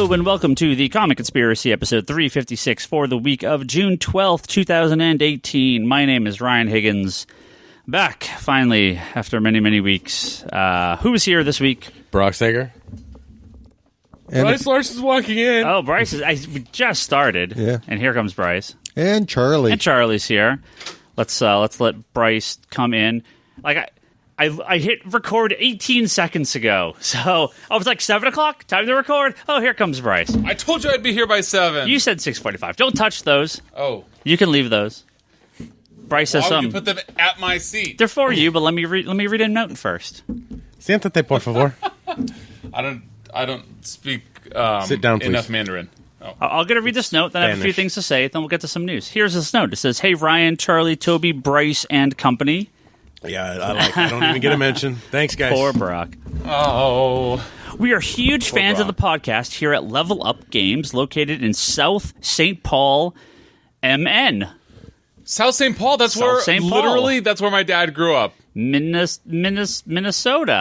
Hello and welcome to the Comic Conspiracy episode 356 for the week of June 12th, 2018. My name is Ryan Higgins. Back, finally, after many, many weeks. Who's here this week? Brock Sager. And Bryce Larson's walking in. Oh, Bryce we just started. Yeah. And here comes Bryce. And Charlie. And Charlie's here. Let's let Bryce come in. I hit record 18 seconds ago. So I was like, 7 o'clock? Time to record? Oh, here comes Bryce. I told you I'd be here by 7. You said 6:45. Don't touch those. Oh. You can leave those. Bryce says Why would some. you put them at my seat? They're for you, but let me read a note first. Siéntate, por favor. I don't speak Sit down, please. enough Mandarin. Oh. I'll get to read this note, then I have a few Spanish. things to say, then we'll get to some news. Here's this note. It says, "Hey, Ryan, Charlie, Toby, Bryce, and company." Yeah, I don't even get a mention. Thanks, guys. Poor Brock. Oh. We are huge fans of the podcast here at Level Up Games, located in South St. Paul, MN. South St. Paul, that's South where, St. Paul. literally, that's where my dad grew up. Minnesota.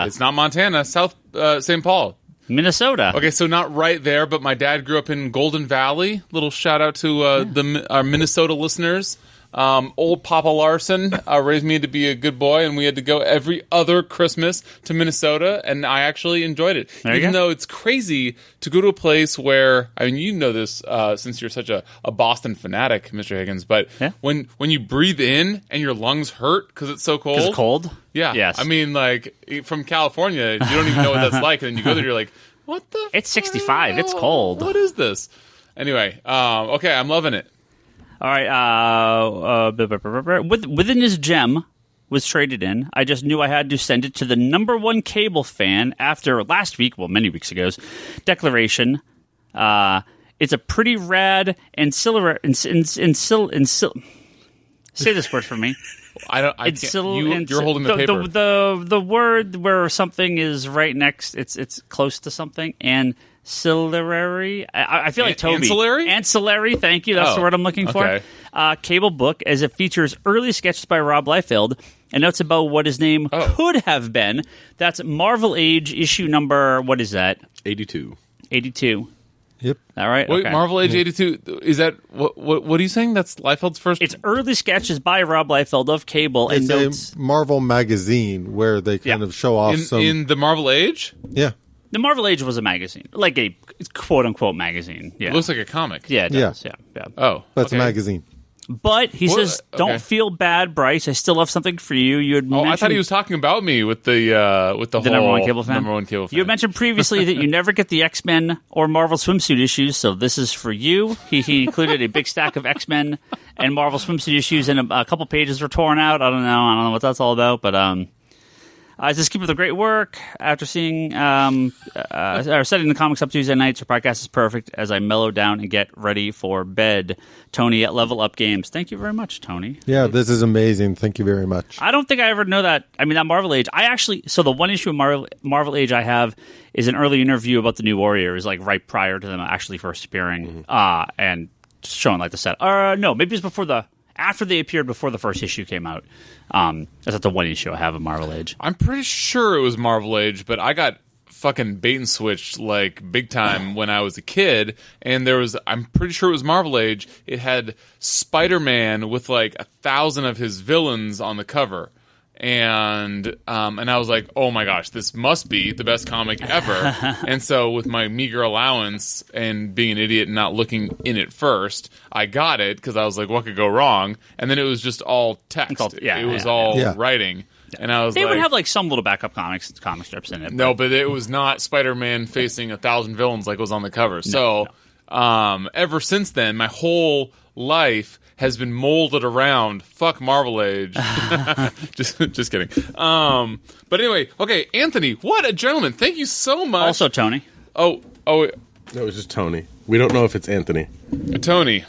It's not Montana, South St. Paul. Minnesota. Okay, so not right there, but my dad grew up in Golden Valley. Little shout out to our Minnesota listeners. Old Papa Larson raised me to be a good boy, and we had to go every other Christmas to Minnesota, and I actually enjoyed it. There you Even go. though it's crazy to go to a place where, I mean, you know this since you're such a Boston fanatic, Mr. Higgins, but Yeah. when you breathe in and your lungs hurt because it's so cold. 'Cause it's cold? Yeah. Yes. I mean, like, from California, you don't even know what that's like, and then you go there, you're like, what the? It's 65. It's cold. What is this? Anyway, okay, I'm loving it. All right. Within his gem was traded in. I just knew I had to send it to the number one cable fan after last week, well, many weeks ago's declaration. It's a pretty rad say this word for me. I can't. You're holding the paper. The word where something is right next. It's close to something. Ancillary. I feel like Toby. Ancillary. Thank you. That's the word I'm looking for. Okay. Cable book, as it features early sketches by Rob Liefeld and notes about what his name could have been. That's Marvel Age issue number. What is that? 82. 82. Yep. All right. Wait, okay. Marvel Age 82. Is that what are you saying? That's Liefeld's first. It's early sketches by Rob Liefeld of Cable and It's notes. a Marvel magazine where they kind of show off in the Marvel Age. Yeah. The Marvel Age was a magazine, like a quote unquote magazine. Yeah. It looks like a comic. Yeah, it does. Yeah. Oh, That's okay. a magazine. But he says, okay. "Don't feel bad, Bryce. I still have something for you." You had Oh, mentioned I thought he was talking about me with the the number one cable fan. Number one cable fan. You had mentioned previously that you never get the X-Men or Marvel swimsuit issues, so this is for you. He included a big stack of X-Men and Marvel swimsuit issues, and a couple pages were torn out. I don't know what that's all about, but just keep up the great work. After seeing or setting the comics up Tuesday nights, your podcast is perfect as I mellow down and get ready for bed. Tony at Level Up Games. Thank you very much, Tony. Yeah, this is amazing. Thank you very much. I don't think I ever know that. I mean, that Marvel Age. So the one issue of Marvel Age I have is an early interview about the New Warriors, like right prior to them actually first appearing, and showing like the set. No, maybe it's after they appeared before the first issue came out. That's the one issue I have of Marvel Age. I'm pretty sure it was Marvel Age, but I got fucking bait and switched like big time when I was a kid, and I'm pretty sure it was Marvel Age. It had Spider-Man with like 1,000 of his villains on the cover. And I was like, oh my gosh, this must be the best comic ever. And so with my meager allowance and being an idiot and not looking in it first, I got it because I was like, what could go wrong? And then it was just all text. It was all writing. And I was They would have like some little backup comic strips in it. No, but it was not Spider-Man facing 1,000 villains like it was on the cover. Ever since then, my whole life has been molded around fuck Marvel Age. just kidding. But anyway, okay, Anthony, what a gentleman. Thank you so much. Also, Tony. Oh, No, it's just Tony. We don't know if it's Anthony. Tony,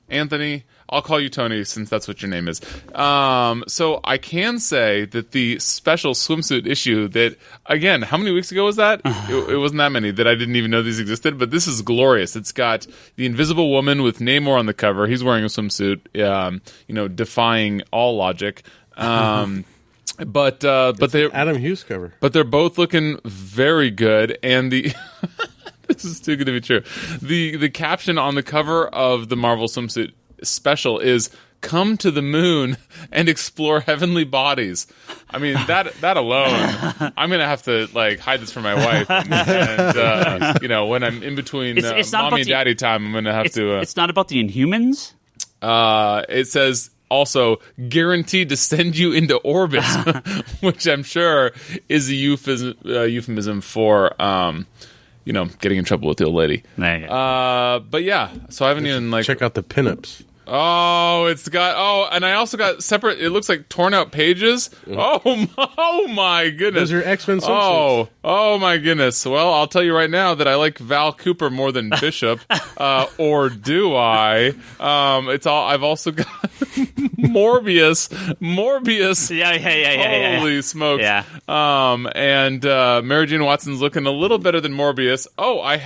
Anthony. I'll call you Tony since that's what your name is. So I can say that the special swimsuit issue that, again, how many weeks ago was that? It wasn't that many that I didn't even know these existed, but this is glorious. It's got the Invisible Woman with Namor on the cover. He's wearing a swimsuit, defying all logic. But they're Adam Hughes cover. But they're both looking very good, and the This is too good to be true. The caption on the cover of the Marvel swimsuit special is "Come to the moon and explore heavenly bodies." I mean, that alone, I'm gonna have to hide this from my wife, and when I'm in between it's mommy and daddy time, I'm gonna have to. It's not about the Inhumans. It says also guaranteed to send you into orbit, which I'm sure is a euphemism for getting in trouble with the old lady. There you go. But yeah, so I haven't even Check out the pinups. Oh, and I also got separate. It looks like torn out pages. Oh my goodness! Those are X-Men swimsuits. Oh my goodness! Well, I'll tell you right now that I like Val Cooper more than Bishop, or do I? I've also got Morbius. Yeah. Holy smokes! Yeah. And Mary Jane Watson's looking a little better than Morbius. Oh, I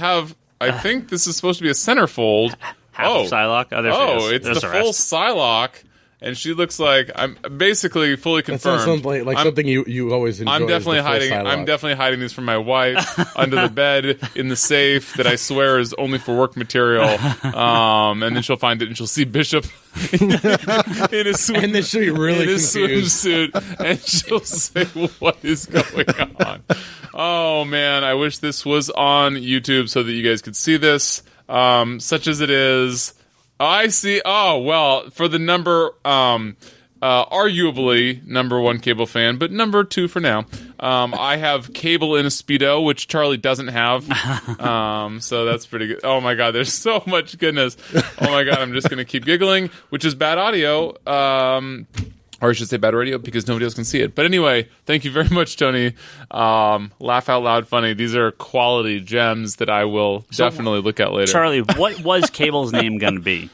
think this is supposed to be a centerfold. Half of Psylocke. It's the full Psylocke, and she looks like I'm basically fully confirmed. That sounds like something you always enjoy. I'm definitely hiding these from my wife under the bed in the safe that I swear is only for work material. And then she'll find it and she'll see Bishop in his and then she'll be really confused. swimsuit, and she'll say, "What is going on?" Oh man, I wish this was on YouTube so that you guys could see this. Such as it is. I see. Oh, well, for the arguably number one Cable fan, but number two for now. I have Cable in a Speedo, which Charlie doesn't have. So that's pretty good. Oh my God, there's so much goodness. Oh my God, I'm just going to keep giggling, which is bad audio. Or I should say bad radio because nobody else can see it. But anyway, thank you very much, Tony. Laugh out loud funny. These are quality gems that I will definitely look at later. Charlie, what was Cable's name going to be?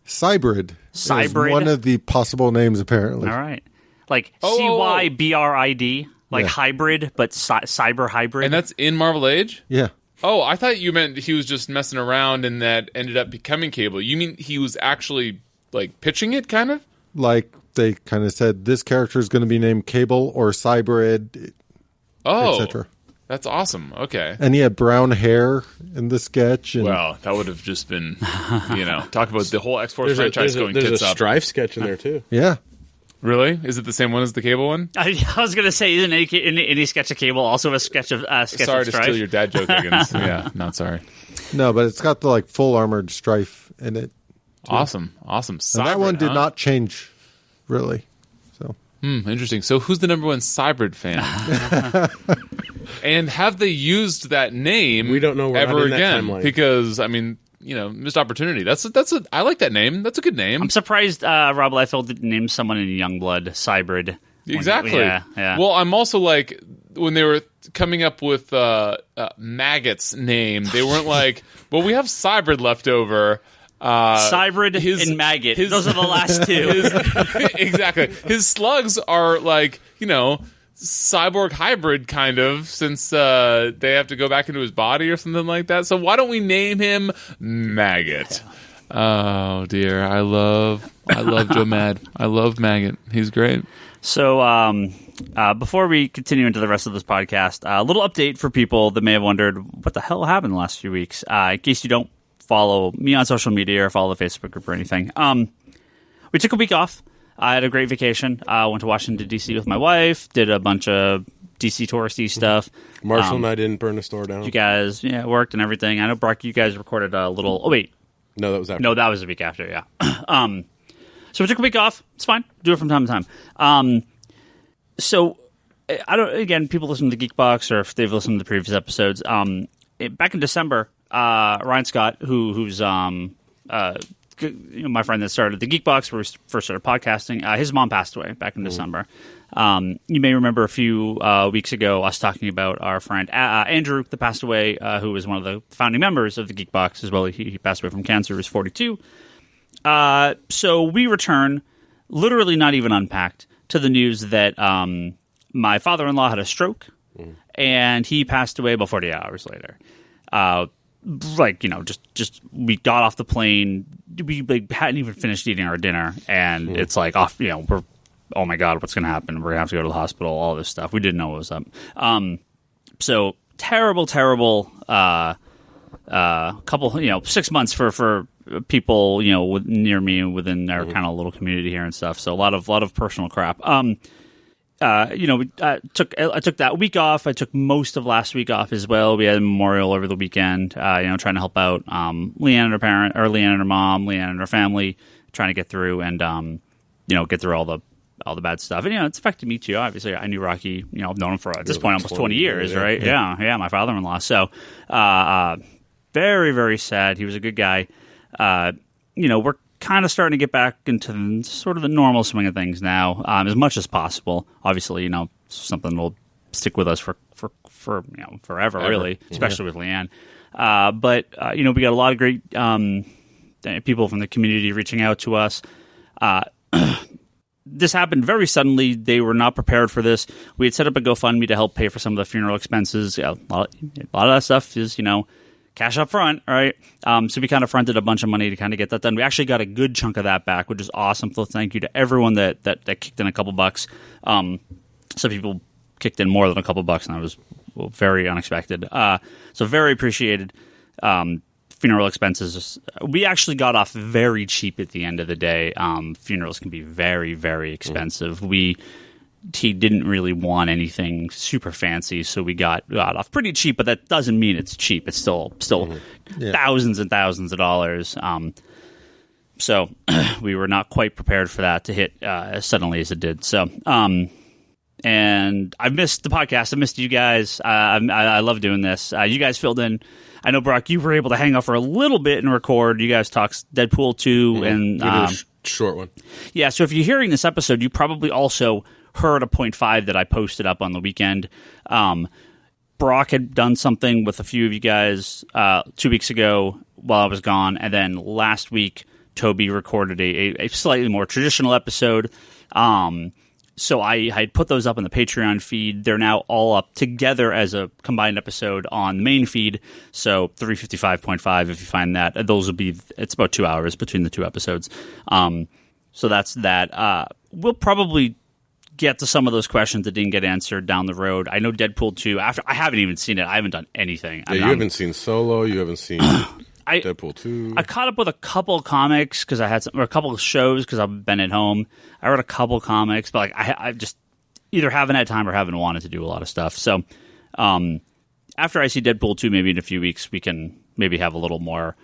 Cybrid. Cybrid? Is one of the possible names, apparently. All right. Cybrid, hybrid, but cyber hybrid. And that's in Marvel Age? Yeah. Oh, I thought you meant he was just messing around and that ended up becoming Cable. You mean he was actually, pitching it, kind of? They kind of said this character is going to be named Cable or Cybrid, etc. That's awesome. Okay. And he had brown hair in the sketch. And well, that would have just been, talk about the whole X-Force franchise going tits up. There's a Strife sketch in there, too. Yeah. Really? Is it the same one as the Cable one? I was going to say, isn't any sketch of Cable also a sketch of Sorry to steal your dad joke, Higgins. Yeah, not sorry. No, but it's got the full armored Strife in it. Too. Awesome. Cybrid, and that one did not change. Really? So interesting. So who's the number one Cybrid fan? And have they used that name? We don't know ever again because missed opportunity. I like that name. That's a good name. I'm surprised Rob Liefeld didn't name someone in Youngblood Cybrid. Exactly. Yeah. Well, I'm also when they were coming up with Maggot's name, they weren't well, we have Cybrid left over. Cybrid and Maggot. Those are the last two. Exactly. His slugs are cyborg hybrid kind of, since they have to go back into his body or something like that. So why don't we name him Maggot? Oh dear, I love Joe Mad. I love Maggot. He's great. So before we continue into the rest of this podcast, a little update for people that may have wondered what the hell happened the last few weeks. In case you don't follow me on social media or follow the Facebook group or anything. We took a week off. I had a great vacation. I went to Washington, D.C. with my wife, did a bunch of D.C. touristy stuff. Marshall and I didn't burn the store down. You guys worked and everything. I know, Brock, you guys recorded a little... Oh, wait. No, that was after. No, that was the week after, yeah. So we took a week off. It's fine. Do it from time to time. So, again, people listen to the Geekbox or if they've listened to the previous episodes. Back in December... Ryan Scott, who's my friend that started the Geekbox, where we first started podcasting, his mom passed away back in December. You may remember a few weeks ago us talking about our friend Andrew that passed away, who was one of the founding members of the Geekbox as well. He passed away from cancer. He was 42. So we return, literally not even unpacked, to the news that my father-in-law had a stroke, and he passed away about 40 hours later. Just we got off the plane. We hadn't even finished eating our dinner, and it's off. We're oh my God, what's going to happen? We're going to have to go to the hospital. All this stuff. We didn't know what was up. So terrible couple, 6 months for people, near me and within our kind of little community here and stuff. So a lot of personal crap. I took that week off. I took most of last week off as well. We had a memorial over the weekend, trying to help out Leanne and her mom, Leanne and her family, trying to get through and get through all the bad stuff. And it's affected me too. Obviously, I knew Rocky. I've known him for at this point almost 20 years, right? Yeah, my father-in-law. So, very, very sad. He was a good guy. We're kind of starting to get back into sort of the normal swing of things now, as much as possible. Obviously, something will stick with us for forever, really, especially with Leanne. But we got a lot of great people from the community reaching out to us. This happened very suddenly. They were not prepared for this. We had set up a GoFundMe to help pay for some of the funeral expenses. A lot of that stuff is, cash up front, right? So we kind of fronted a bunch of money to kind of get that done. We actually got a good chunk of that back, which is awesome. So thank you to everyone that kicked in a couple bucks. Some people kicked in more than a couple bucks, and that was very unexpected. So very appreciated. Funeral expenses. We actually got off very cheap at the end of the day. Funerals can be very, very expensive. He didn't really want anything super fancy, so we got off pretty cheap, but that doesn't mean it's cheap. It's still thousands and thousands of dollars. So we were not quite prepared for that to hit as suddenly as it did. So, and I've missed the podcast. I missed you guys. I love doing this. You guys filled in. I know, Brock, you were able to hang out for a little bit and record. You guys talked Deadpool 2 and we did a short one. Yeah, so if you're hearing this episode, you probably also heard a 0.5 that I posted up on the weekend. Brock had done something with a few of you guys 2 weeks ago while I was gone, and then last week Toby recorded a slightly more traditional episode. So I had put those up in the Patreon feed. They're now all up together as a combined episode on the main feed. So 355.5, if you find that. It's about 2 hours between the two episodes. So that's that. We'll probably get to some of those questions that didn't get answered down the road. I know Deadpool 2, I haven't even seen it. I haven't done anything. Yeah, you haven't seen Solo. You haven't seen Deadpool 2. I caught up with a couple of comics because I had or a couple of shows because I've been at home. I read a couple of comics, but I just either haven't had time or haven't wanted to do a lot of stuff. So after I see Deadpool 2, maybe in a few weeks, we can maybe have a little more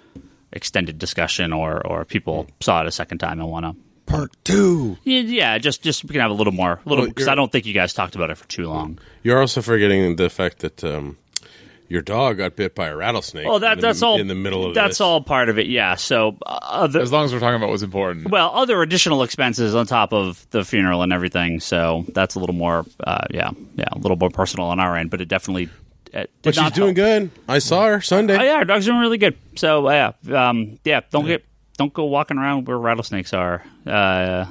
extended discussion or people saw it a second time and want to. Part 2. Yeah, just we can have a little more, because I don't think you guys talked about it for too long. You're also forgetting the fact that your dog got bit by a rattlesnake. Oh, that's all in the middle of that's this. all part of it. Yeah. So as long as we're talking about what's important. Well, other additional expenses on top of the funeral and everything. So that's a little more, a little more personal on our end. But it definitely. But she's doing good. I saw her Sunday. Oh yeah, our dog's doing really good. So Don't go walking around where rattlesnakes are. Yeah.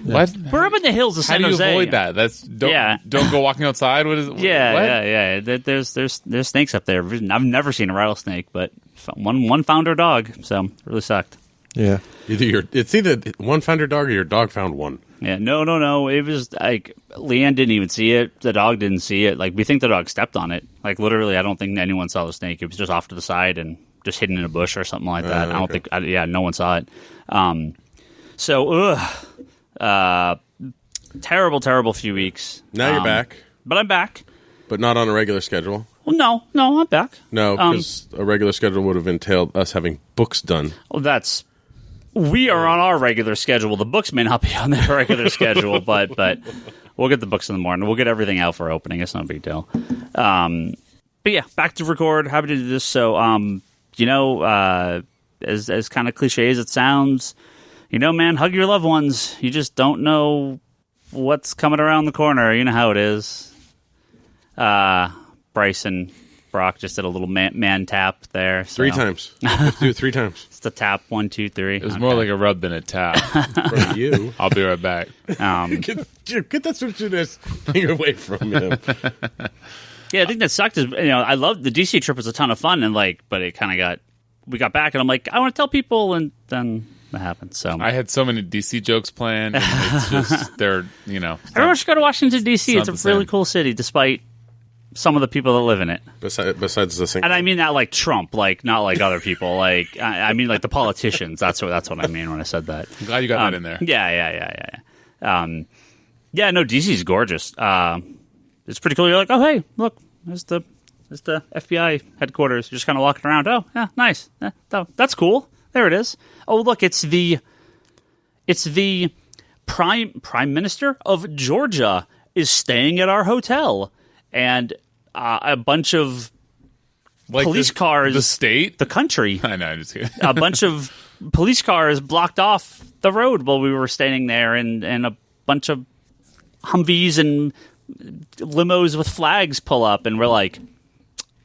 What? We're up in the hills of San Jose. How do you avoid that? Don't go walking outside. What is? Yeah. There's snakes up there. I've never seen a rattlesnake, but one found her dog, so it really sucked. Yeah. It's either one found her dog or your dog found one. Yeah. No. It was like Leanne didn't even see it. The dog didn't see it. Like we think the dog stepped on it. Like literally, I don't think anyone saw the snake. It was just off to the side and just hidden in a bush or something like that. I don't think. No one saw it. Terrible few weeks. Now you're back. But I'm back. But not on a regular schedule. Well, no, I'm back. No, because a regular schedule would have entailed us having books done. Well, we are on our regular schedule. The books may not be on their regular schedule, but we'll get the books in the morning. We'll get everything out for opening. It's no big deal. But yeah, back to record. Happy to do this. So, as kind of cliche as it sounds, man, hug your loved ones. You just don't know what's coming around the corner. You know how it is. Bryce and Brock just did a little man tap there. So. 3 times. Let's do it 3 times. It's a tap, 1, 2, 3. It was more like a rub than a tap. For you. I'll be right back. Get that switchiness thing away from him. Yeah, I think that sucked. Is I loved the DC trip was a ton of fun and but it kind of we got back and I'm like I want to tell people and then that happened. So I had so many DC jokes planned. And it's just everyone should go to Washington DC. It's a really cool city, despite some of the people that live in it. Besides the And I mean that like Trump, like not like other people. Like I mean like the politicians. That's what I mean when I said that. I'm glad you got that in there. Yeah. Yeah, no, DC's gorgeous. It's pretty cool. You're like, oh hey, look, there's the FBI headquarters. You're just kind of walking around. Oh yeah, nice. That's cool. There it is. Oh look, it's the prime minister of Georgia is staying at our hotel, and a bunch of police cars. The state, the country. I know. I'm just kidding. A bunch of police cars blocked off the road while we were standing there, and a bunch of Humvees and limos with flags pull up, and we're like,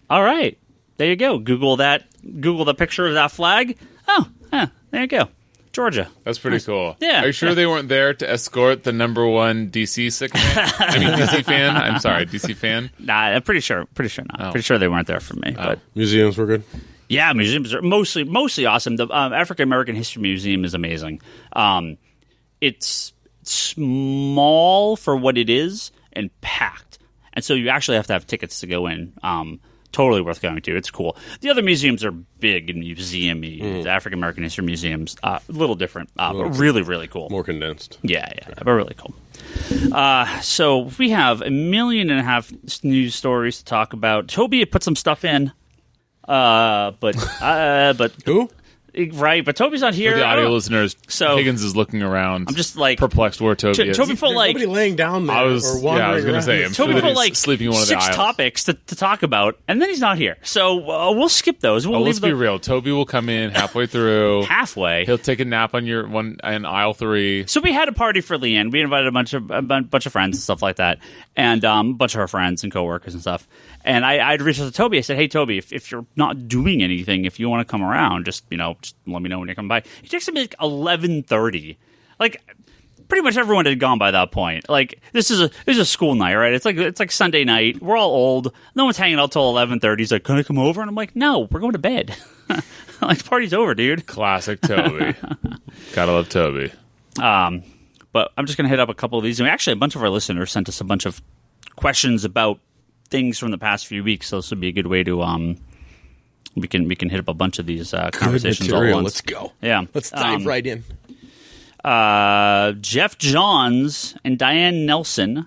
all right, there you go. Google the picture of that flag. Oh, yeah, there you go. Georgia. That's pretty cool. Yeah. Are you sure they weren't there to escort the number one DC sick man? I mean, DC fan. I'm sorry, DC fan. Nah, I'm pretty sure not. Oh. Pretty sure they weren't there for me. But museums were good. yeah, museums are mostly awesome. The African American History Museum is amazing. It's small for what it is and packed, and so you actually have to have tickets to go in. Totally worth going to. It's cool. The other museums are big and museum-y. The African American History Museum's a little different, but really, really cool. More condensed. Yeah, but really cool. So we have 1.5 million news stories to talk about. Toby had put some stuff in, but Who? right, but Toby's not here. For the audio listeners, So- Higgins is looking around. I'm just like perplexed where Toby is. Toby put like Nobody laying down there or wandering I was going to around. say, I'm Toby sure that put he's like sleeping in one of the 6 aisles. topics to talk about, and then he's not here. So we'll skip those. We'll Let's leave be real. Toby will come in halfway through. halfway. He'll take a nap on your in aisle 3. So we had a party for Leanne. We invited a bunch of friends and stuff like that, and a bunch of her friends and coworkers and stuff. And I'd reached out to Toby. I said, "Hey, Toby, if you're not doing anything, if you want to come around, just let me know when you're coming by." He texted me like 11:30. Like pretty much everyone had gone by that point. Like this is a school night, right? It's like Sunday night. We're all old. No one's hanging out till 11:30. He's like, "Can I come over?" And I'm like, "No, we're going to bed." Like the party's over, dude. Classic Toby. Gotta love Toby. But I'm just going to hit up a couple of these. And actually, a bunch of our listeners sent us a bunch of questions about things from the past few weeks. So this would be a good way to we can hit up a bunch of these conversations all at once. Let's go. Yeah, Let's dive right in. Jeff Johns and Diane Nelson,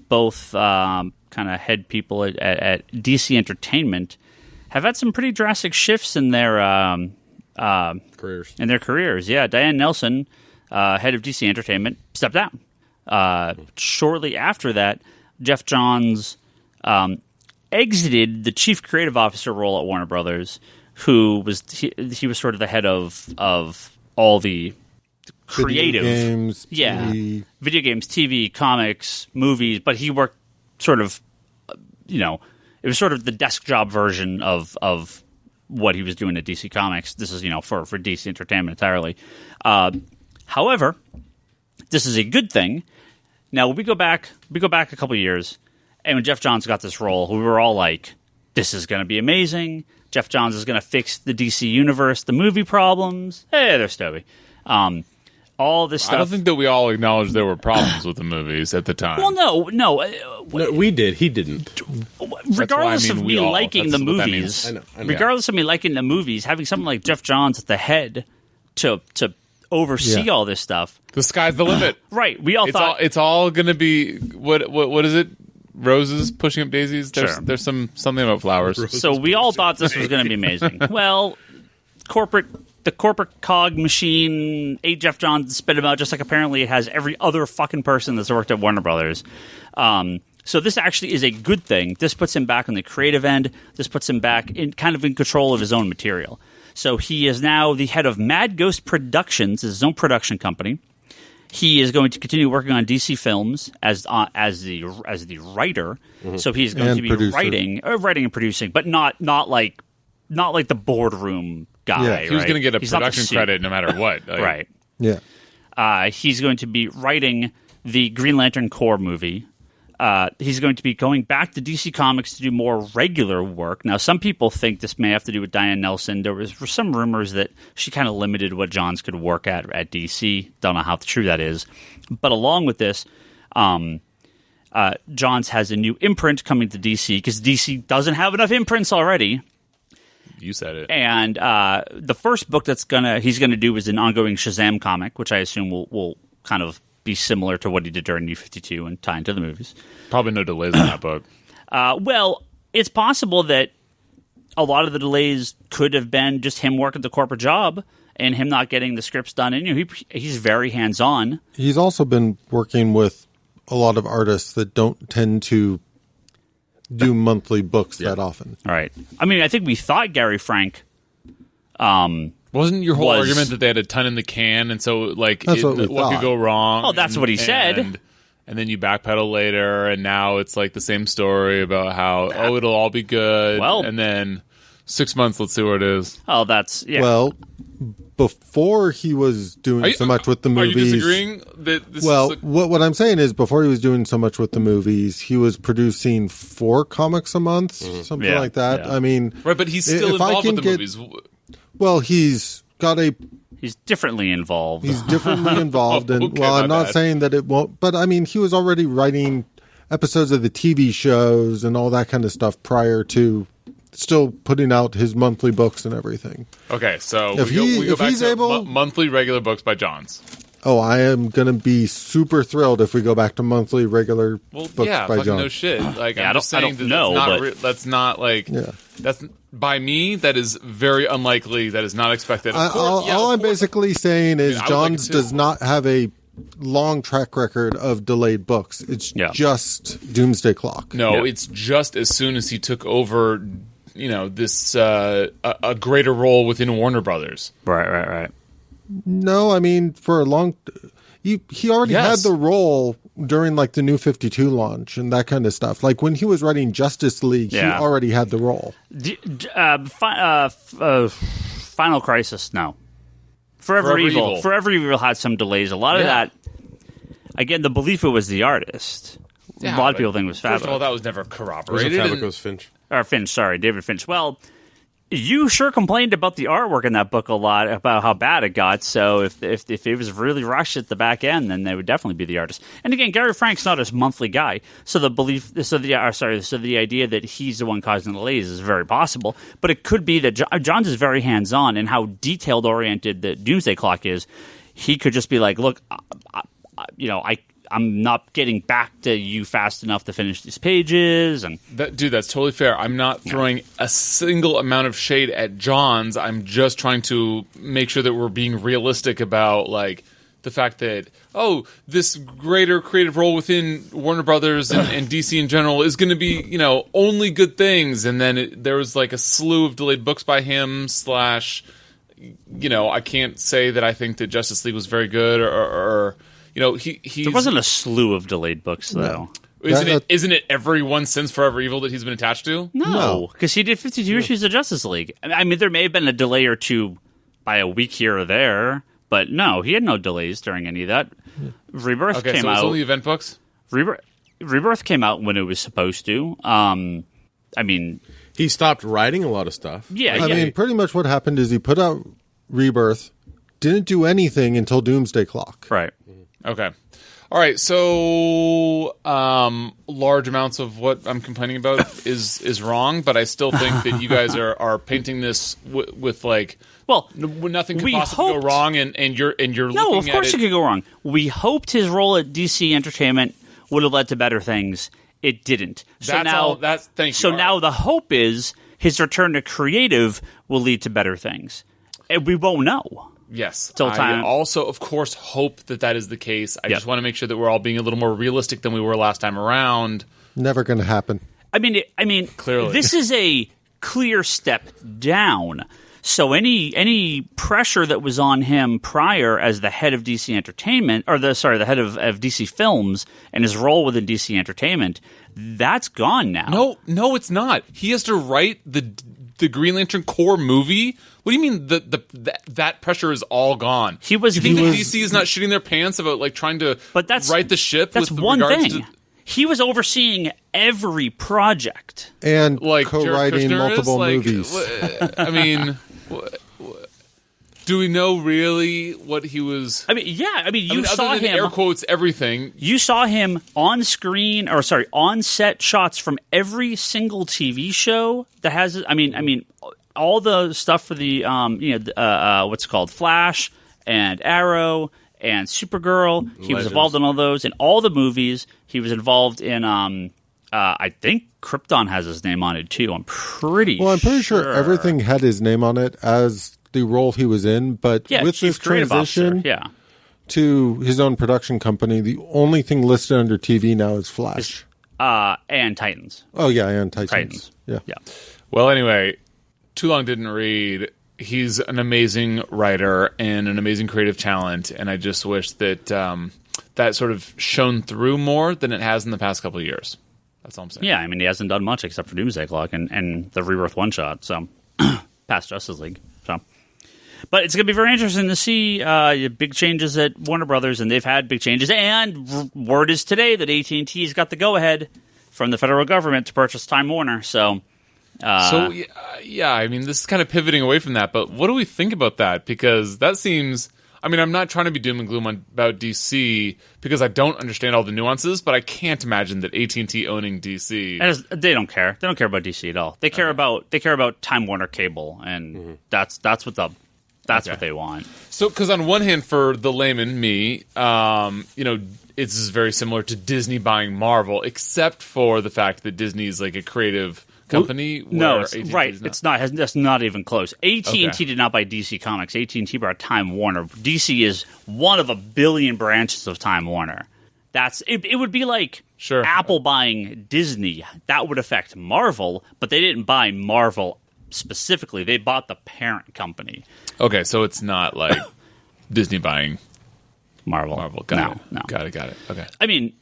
both kind of head people at DC Entertainment, have had some pretty drastic shifts in their Careers. Yeah, Diane Nelson, head of DC Entertainment, stepped down. Shortly after that, Jeff Johns exited the chief creative officer role at Warner Brothers, who was he was sort of the head of all the creative video games, TV, comics, movies, but he worked sort of it was sort of the desk job version of what he was doing at DC Comics. This is for DC Entertainment entirely. However, this is a good thing. Now we go back a couple of years, and when Jeff Johns got this role, we were all like, "This is going to be amazing. Jeff Johns is going to fix the DC universe, the movie problems." Hey, there's Toby. All this stuff. I don't think that we all acknowledged there were problems with the movies at the time. Well, no. No, we did. He didn't. Regardless I mean, of we me all. liking the That's what that movies, means. I know. regardless of me liking the movies, having someone like Jeff Johns at the head to oversee all this stuff, The sky's the limit. right? We all thought It's all going to be what is it? Roses pushing up daisies. There's something about flowers. so. We all thought this was going to be amazing. Well, the corporate cog machine ate Jeff Johns and spit him out, just like apparently it has every other fucking person that's worked at Warner Brothers. So this actually is a good thing. This puts him back on the creative end. This puts him back in control of his own material. So he is now the head of Mad Ghost Productions, his own production company. He is going to continue working on DC films as the writer. Mm-hmm. So he's going to be producer. writing and producing, but not like the boardroom guy. Yeah, He was right? going to get a He's not the production suit. credit no matter what. Like, Right. Yeah. He's going to be writing the Green Lantern Corps movie. He's going to be going back to DC Comics to do more regular work. Now, some people think this may have to do with Diane Nelson. There were some rumors that she kind of limited what Johns could work at DC. Don't know how true that is. But along with this, Johns has a new imprint coming to DC because DC doesn't have enough imprints already. You said it. And the first book he's gonna do is an ongoing Shazam comic, which I assume will kind of be similar to what he did during New 52 and tie into the movies. Probably no delays in that book. Well, it's possible that a lot of the delays could have been just him working the corporate job and him not getting the scripts done. And he's very hands-on. He's also been working with a lot of artists that don't tend to do monthly books that often. All right. I mean, I think we thought Gary Frank. Wasn't your whole argument that they had a ton in the can, and so like That's what we what could thought. go wrong? Oh, that's what he said. And then you backpedal later, and now it's like the same story about how it'll all be good. Well- and then 6 months, let's see where it is. Oh, that's yeah. Well, before he was doing so much with the movies. Are you disagreeing that this Well, is what I'm saying is, before he was doing so much with the movies, he was producing 4 comics a month, something Yeah, like that. yeah. I mean, right? But he's still if I involved with can the get- movies. well, he's got a He's differently involved. he's differently involved, and Okay, well, my I'm not bad. saying that it won't, but I mean, he was already writing episodes of the TV shows and all that kind of stuff prior to still putting out his monthly books and everything. Okay, so If we go if back he's to able- monthly regular books by Johns. Oh, I am going to be super thrilled if we go back to monthly regular Well, books yeah, by fucking John. no shit. Like Yeah, I'm just I saying don't that know, that's not but- that's not like Yeah. that's by me. That is very unlikely. That is not expected. Of course, all I'm of course. basically saying is I would like Johns it too. does not have a long track record of delayed books. It's Yeah. just Doomsday Clock. No, Yeah. it's just as soon as he took over, this a greater role within Warner Brothers. Right. No, I mean for a long. He already Yes. had the role during like the New 52 launch and that kind of stuff. Like when he was writing Justice League, Yeah. he already had the role. Final Crisis, no. Forever Evil. Forever Evil had some delays. A lot of Yeah. that, again, the belief it was the artist. Yeah, a lot of but people think it was First of all, Fabio. that was never Wasn't corroborated. and- Fabio's Finch? Or Finch, sorry, David Finch. Well, you sure complained about the artwork in that book a lot, about how bad it got. So if it was really rushed at the back end, then they would definitely be the artist. And again, Gary Frank's not a monthly guy, so the idea that he's the one causing the delays is very possible. But it could be that Johns is very hands on, and how detailed oriented the Doomsday Clock is. He could just be like, look, I'm not getting back to you fast enough to finish these pages, and Dude, that's totally fair. I'm not throwing a single amount of shade at Johns. I'm just trying to make sure that we're being realistic about like the fact that this greater creative role within Warner Brothers and DC in general is going to be only good things. And then there was like a slew of delayed books by him / I can't say that I think that Justice League was very good or he's there wasn't a slew of delayed books though. Isn't it everyone since Forever Evil that he's been attached to? No, because he did 52 issues of Justice League. I mean, there may have been a delay or two by a week here or there, but no, he had no delays during any of that. Rebirth Okay, came so it's out. only event books? Rebirth came out when it was supposed to. I mean, He stopped writing a lot of stuff. yeah, I mean, pretty much what happened is he put out Rebirth, didn't do anything until Doomsday Clock. right. Okay. All right, so large amounts of what I'm complaining about is wrong, but I still think that you guys are painting this with like Well, nothing could we possibly hoped- go wrong, and you're no, looking of course at it could go wrong. We hoped his role at DC Entertainment would have led to better things. It didn't. Thank you. So All now right. the hope is his return to creative will lead to better things, and we won't know. Yes. Till I time- also, of course, hope that is the case. I Yep. just want to make sure that we're all being a little more realistic than we were last time around. Never going to happen. I mean, Clearly. this is a clear step down. So any pressure that was on him prior as the head of DC Entertainment, or the head of DC Films and his role within DC Entertainment, that's gone now. No, it's not. He has to write the Green Lantern core movie. What do you mean that pressure is all gone? He was- You think he that was- DC is not shitting their pants about like trying to But that's right the ship? That's with one regards thing. to- He was overseeing every project. And like Jared co-writing Kushner multiple is? Like, movies. I mean, Do we know really what he was? I mean, yeah. I mean, you other saw than him. air quotes everything. You saw him on screen, or sorry, on set shots from every single TV show that has. I mean, all the stuff for the what's it called, Flash and Arrow and Supergirl. He was involved in all those. In all the movies, he was involved in. I think Krypton has his name on it too. I'm pretty. Well, I'm pretty sure everything had his name on it as the role he was in, but with Chief this Creative transition Officer, to his own production company, the only thing listed under TV now is Flash. and Titans. Oh yeah, and Titans. Titans. Yeah. Well, anyway, Too Long Didn't Read. He's an amazing writer and an amazing creative talent, and I just wish that that sort of shone through more than it has in the past couple of years. That's all I'm saying. Yeah, I mean, he hasn't done much except for Doomsday Clock and the Rebirth one-shot, so past Justice League. So, but it's going to be very interesting to see big changes at Warner Brothers, and they've had big changes. And word is today that AT&T's got the go-ahead from the federal government to purchase Time Warner. So, I mean, this is kind of pivoting away from that, but what do we think about that? Because that seems... I mean, I'm not trying to be doom and gloom about DC because I don't understand all the nuances, but I can't imagine that AT&T owning DC... They don't care. They don't care about DC at all. They care about Time Warner Cable, and that's what they want. So, because on one hand, for the layman, me, it's very similar to Disney buying Marvel, except for the fact that Disney is like a creative company. No, AT&T right. is not. It's not. That's not even close. AT&T Okay. did not buy DC Comics. AT&T bought Time Warner. DC is one of a billion branches of Time Warner. It would be like Sure. Apple buying Disney. That would affect Marvel, but they didn't buy Marvel specifically. They bought the parent company. Okay, so it's not like Disney buying Marvel. Got No. it. Okay. I mean,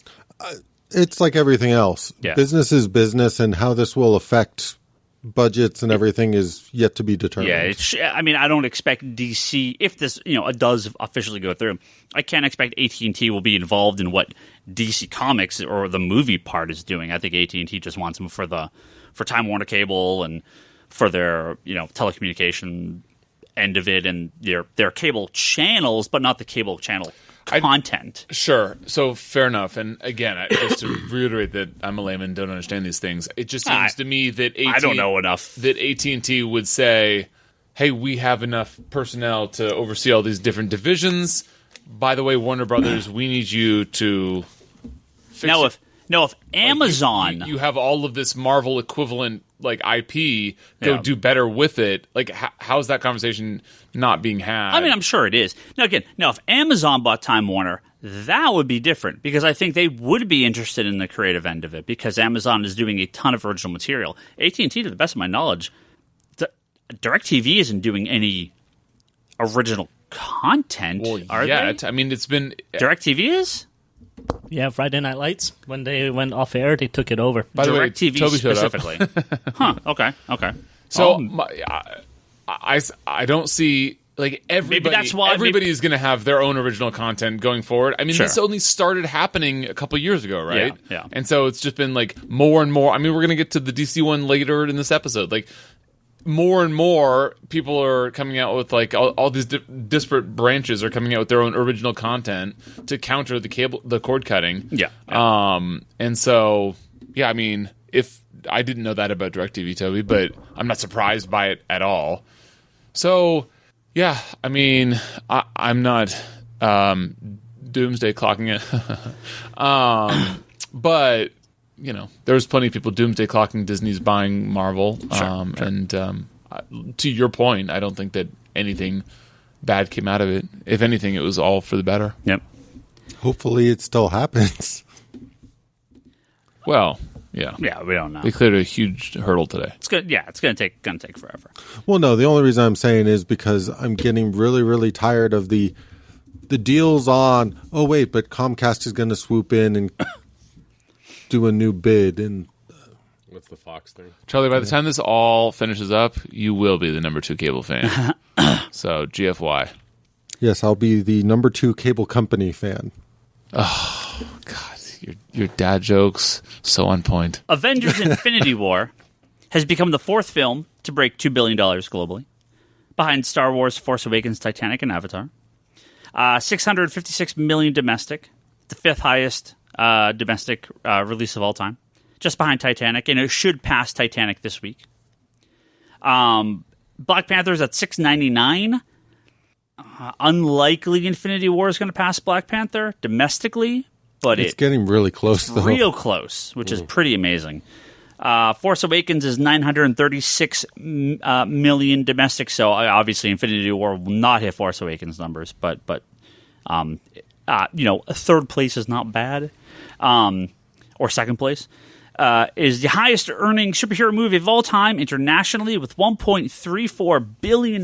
It's like everything else. Yeah. Business is business, and how this will affect budgets and everything is yet to be determined. yeah. I don't expect DC, if this it does officially go through. I can't expect AT&T will be involved in what DC Comics or the movie part is doing. I think AT&T just wants them for Time Warner Cable and for their telecommunication end of it and their cable channels, but not the cable channel content. Sure. So fair enough. And again, just to reiterate that I'm a layman, don't understand these things. It just seems to me that I don't know enough. That AT&T would say, "Hey, we have enough personnel to oversee all these different divisions. By the way, Warner Brothers, we need you to fix Now, it." if Amazon, you have all of this Marvel equivalent like IP, go do better with it. Like, how's that conversation not being had? I mean, I'm sure it is. Now, if Amazon bought Time Warner, that would be different because I think they would be interested in the creative end of it because Amazon is doing a ton of original material. AT&T, to the best of my knowledge, DirecTV isn't doing any original content, are they? I mean, it's been... DirecTV is? Yeah, Friday Night Lights. When they went off air, they took it over. By the way, DirecTV Toby showed up. specifically. Huh, okay. So I don't see like everybody. that's why- everybody is going to have their own original content going forward. I mean, Sure. this only started happening a couple years ago, right? Yeah. And so it's just been like more and more. I mean, we're going to get to the DC one later in this episode. Like more and more people are coming out with like all these disparate branches are coming out with their own original content to counter the cord cutting. Yeah. And so yeah, I mean, if I didn't know that about DirecTV, Toby, but I'm not surprised by it at all. So, yeah, I mean, I'm not doomsday clocking it. But, there's plenty of people doomsday clocking Disney's buying Marvel. Sure. And to your point, I don't think that anything bad came out of it. If anything, it was all for the better. Yep. Hopefully it still happens. Well, yeah. Yeah, we don't know. They cleared a huge hurdle today. It's gonna take forever. Well, no, the only reason I'm saying is because I'm getting really, really tired of the deals on, oh, wait, but Comcast is going to swoop in and do a new bid. And What's the Fox thing? Charlie, by the time this all finishes up, you will be the number 2 cable fan. So, GFY. yes, I'll be the number 2 cable company fan. God, your dad jokes, so on point. Avengers Infinity War has become the 4th film to break $2 billion globally, behind Star Wars, Force Awakens, Titanic, and Avatar. 656 million domestic, the 5th highest domestic release of all time, just behind Titanic, and it should pass Titanic this week. Black Panther's at 699. Unlikely Infinity War is going to pass Black Panther domestically, but It's getting really close, though. real close, which is pretty amazing. Force Awakens is 936 million domestic, so obviously Infinity War will not hit Force Awakens numbers, but a third place is not bad, or second place. Is the highest earning superhero movie of all time internationally with $1.34 billion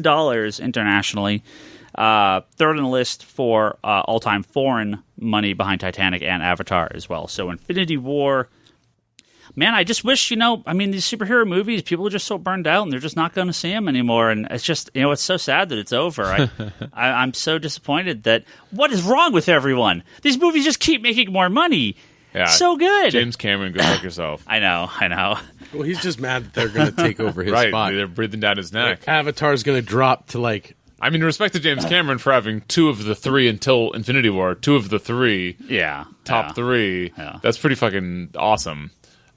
internationally. Third on the list for all-time foreign money behind Titanic and Avatar as well. So Infinity War, man, I just wish, these superhero movies, people are just so burned out and they're just not going to see them anymore. And it's just, it's so sad that it's over. I'm so disappointed that, what is wrong with everyone? These movies just keep making more money. Yeah, so good. James Cameron, go fuck yourself. I know. Well, he's just mad that they're going to take over his Right, spot. they're breathing down his neck. Avatar's going to drop to I mean, respect to James Cameron for having 2 of the 3 until Infinity War, 2 of the 3 top 3. Yeah. That's pretty fucking awesome.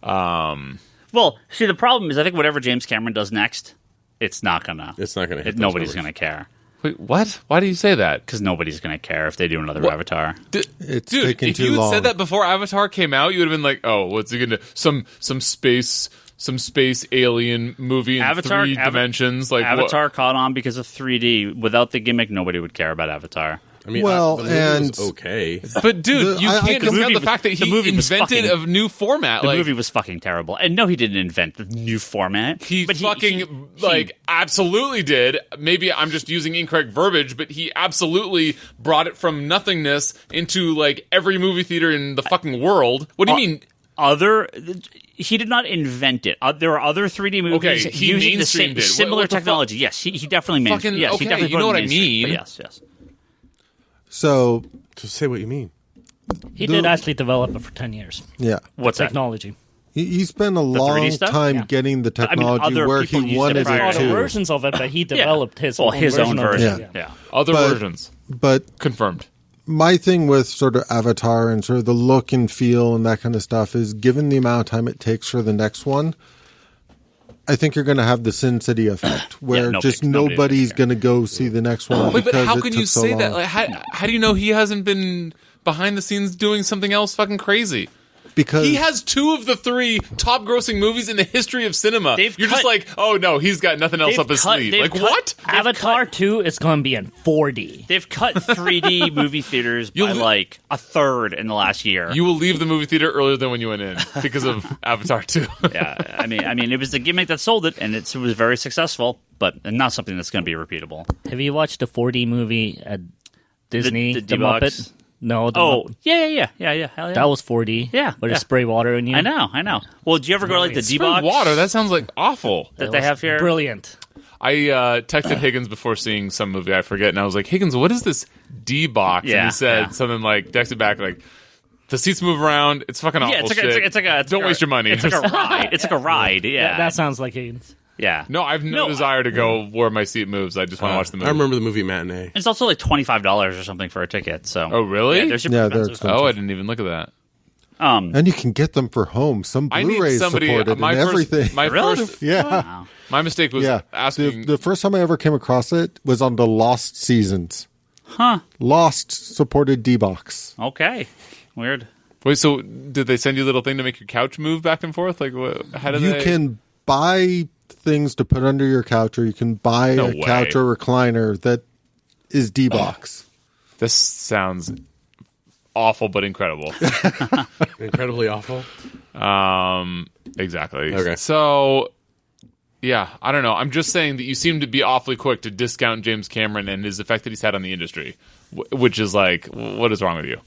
Well, see, the problem is I think whatever James Cameron does next, it's not going to hit. Nobody's going to care. Wait, what? Why do you say that? Because nobody's going to care if they do another Avatar. It's Dude, taking if too you had long. said that before Avatar came out, you would have been like, "Oh, what's he gonna some space alien movie in 3 dimensions?" Like Avatar caught on because of 3D. Without the gimmick, nobody would care about Avatar. I mean, Well, the movie and- was okay. But dude, you I can't can- discount the fact that the he movie was invented fucking- a new format. The Like movie was fucking terrible. And no, he didn't invent the new format. he but fucking absolutely did. Maybe I'm just using incorrect verbiage, but he absolutely brought it from nothingness into like every movie theater in the fucking world. What do you mean? He did not invent it. There are other 3D movies Okay, he using the mainstreamed it. similar What the fuck? technology. Yes, he definitely mainstreamed. Fucking- Yes, okay, he definitely you know put it what I mainstream, mean. but yes. So, Just say what you mean. He did actually develop it for 10 years. yeah. What's that? Technology. He spent a 3D long stuff? time Yeah. getting the technology other where people he used it wanted prior it to Other to. versions of it, but he developed his own version. of it. Yeah. Yeah. Other But- versions But confirmed. my thing with sort of Avatar and sort of the look and feel and that kind of stuff is, given the amount of time it takes for the next one, I think you're going to have the Sin City effect, where just nobody's going to go see the next one. Wait, but because how it can took you so say that? long. Like, how do you know he hasn't been behind the scenes doing something else fucking crazy? Because He has 2 of the 3 top grossing movies in the history of cinema. They've You're just cut- like, oh no, he's got nothing else up his sleeve. Like what? Avatar 2 is going to be in 4D. They've cut 3D movie theaters by You'll- like a third in the last year. You will leave the movie theater earlier than when you went in because of Avatar 2. Yeah, I mean, it was the gimmick that sold it, and it was very successful, but not something that's going to be repeatable. Have you watched the 4D movie at Disney? The The D-Box? Muppet? No. The Oh, Muppet. yeah. Hell yeah. That was 4D. Yeah, Where yeah. they spray water in you. I know. Well, do you ever go to like the Spray D-Box water. That sounds like awful. that they have here? Brilliant. I texted Higgins before seeing some movie I forget, and I was like, Higgins, what is this D box? Yeah, and he said yeah. something like, texted back like, the seats move around. It's fucking awful Yeah, it's like, shit. it's like a. Don't waste your money. It's like a ride. It's like a ride. Yeah, That sounds like Higgins. yeah. No, I have no No, desire to go where my seat moves. I just want to watch the movie. I remember the movie Matinee. It's also like $25 or something for a ticket. So. Oh, really? Yeah, they're super Yeah, they're expensive. expensive. Oh, I didn't even look at that. and you can get them for home. Some I need Blu-rays somebody. supported My and first, everything. my Really? first, yeah, Wow. my mistake was yeah. asking. The first time I ever came across it was on the Lost seasons. Huh. Lost supported D-Box. Okay. Weird. Wait, so did they send you a little thing to make your couch move back and forth? Like, what, how did You they? can buy things to put under your couch, or you can buy No a way. couch or recliner that is D-Box. This sounds awful, but incredible. Incredibly awful. Exactly. Okay. So, yeah, I don't know. I'm just saying that you seem to be awfully quick to discount James Cameron and his effect that he's had on the industry, which is like, what is wrong with you?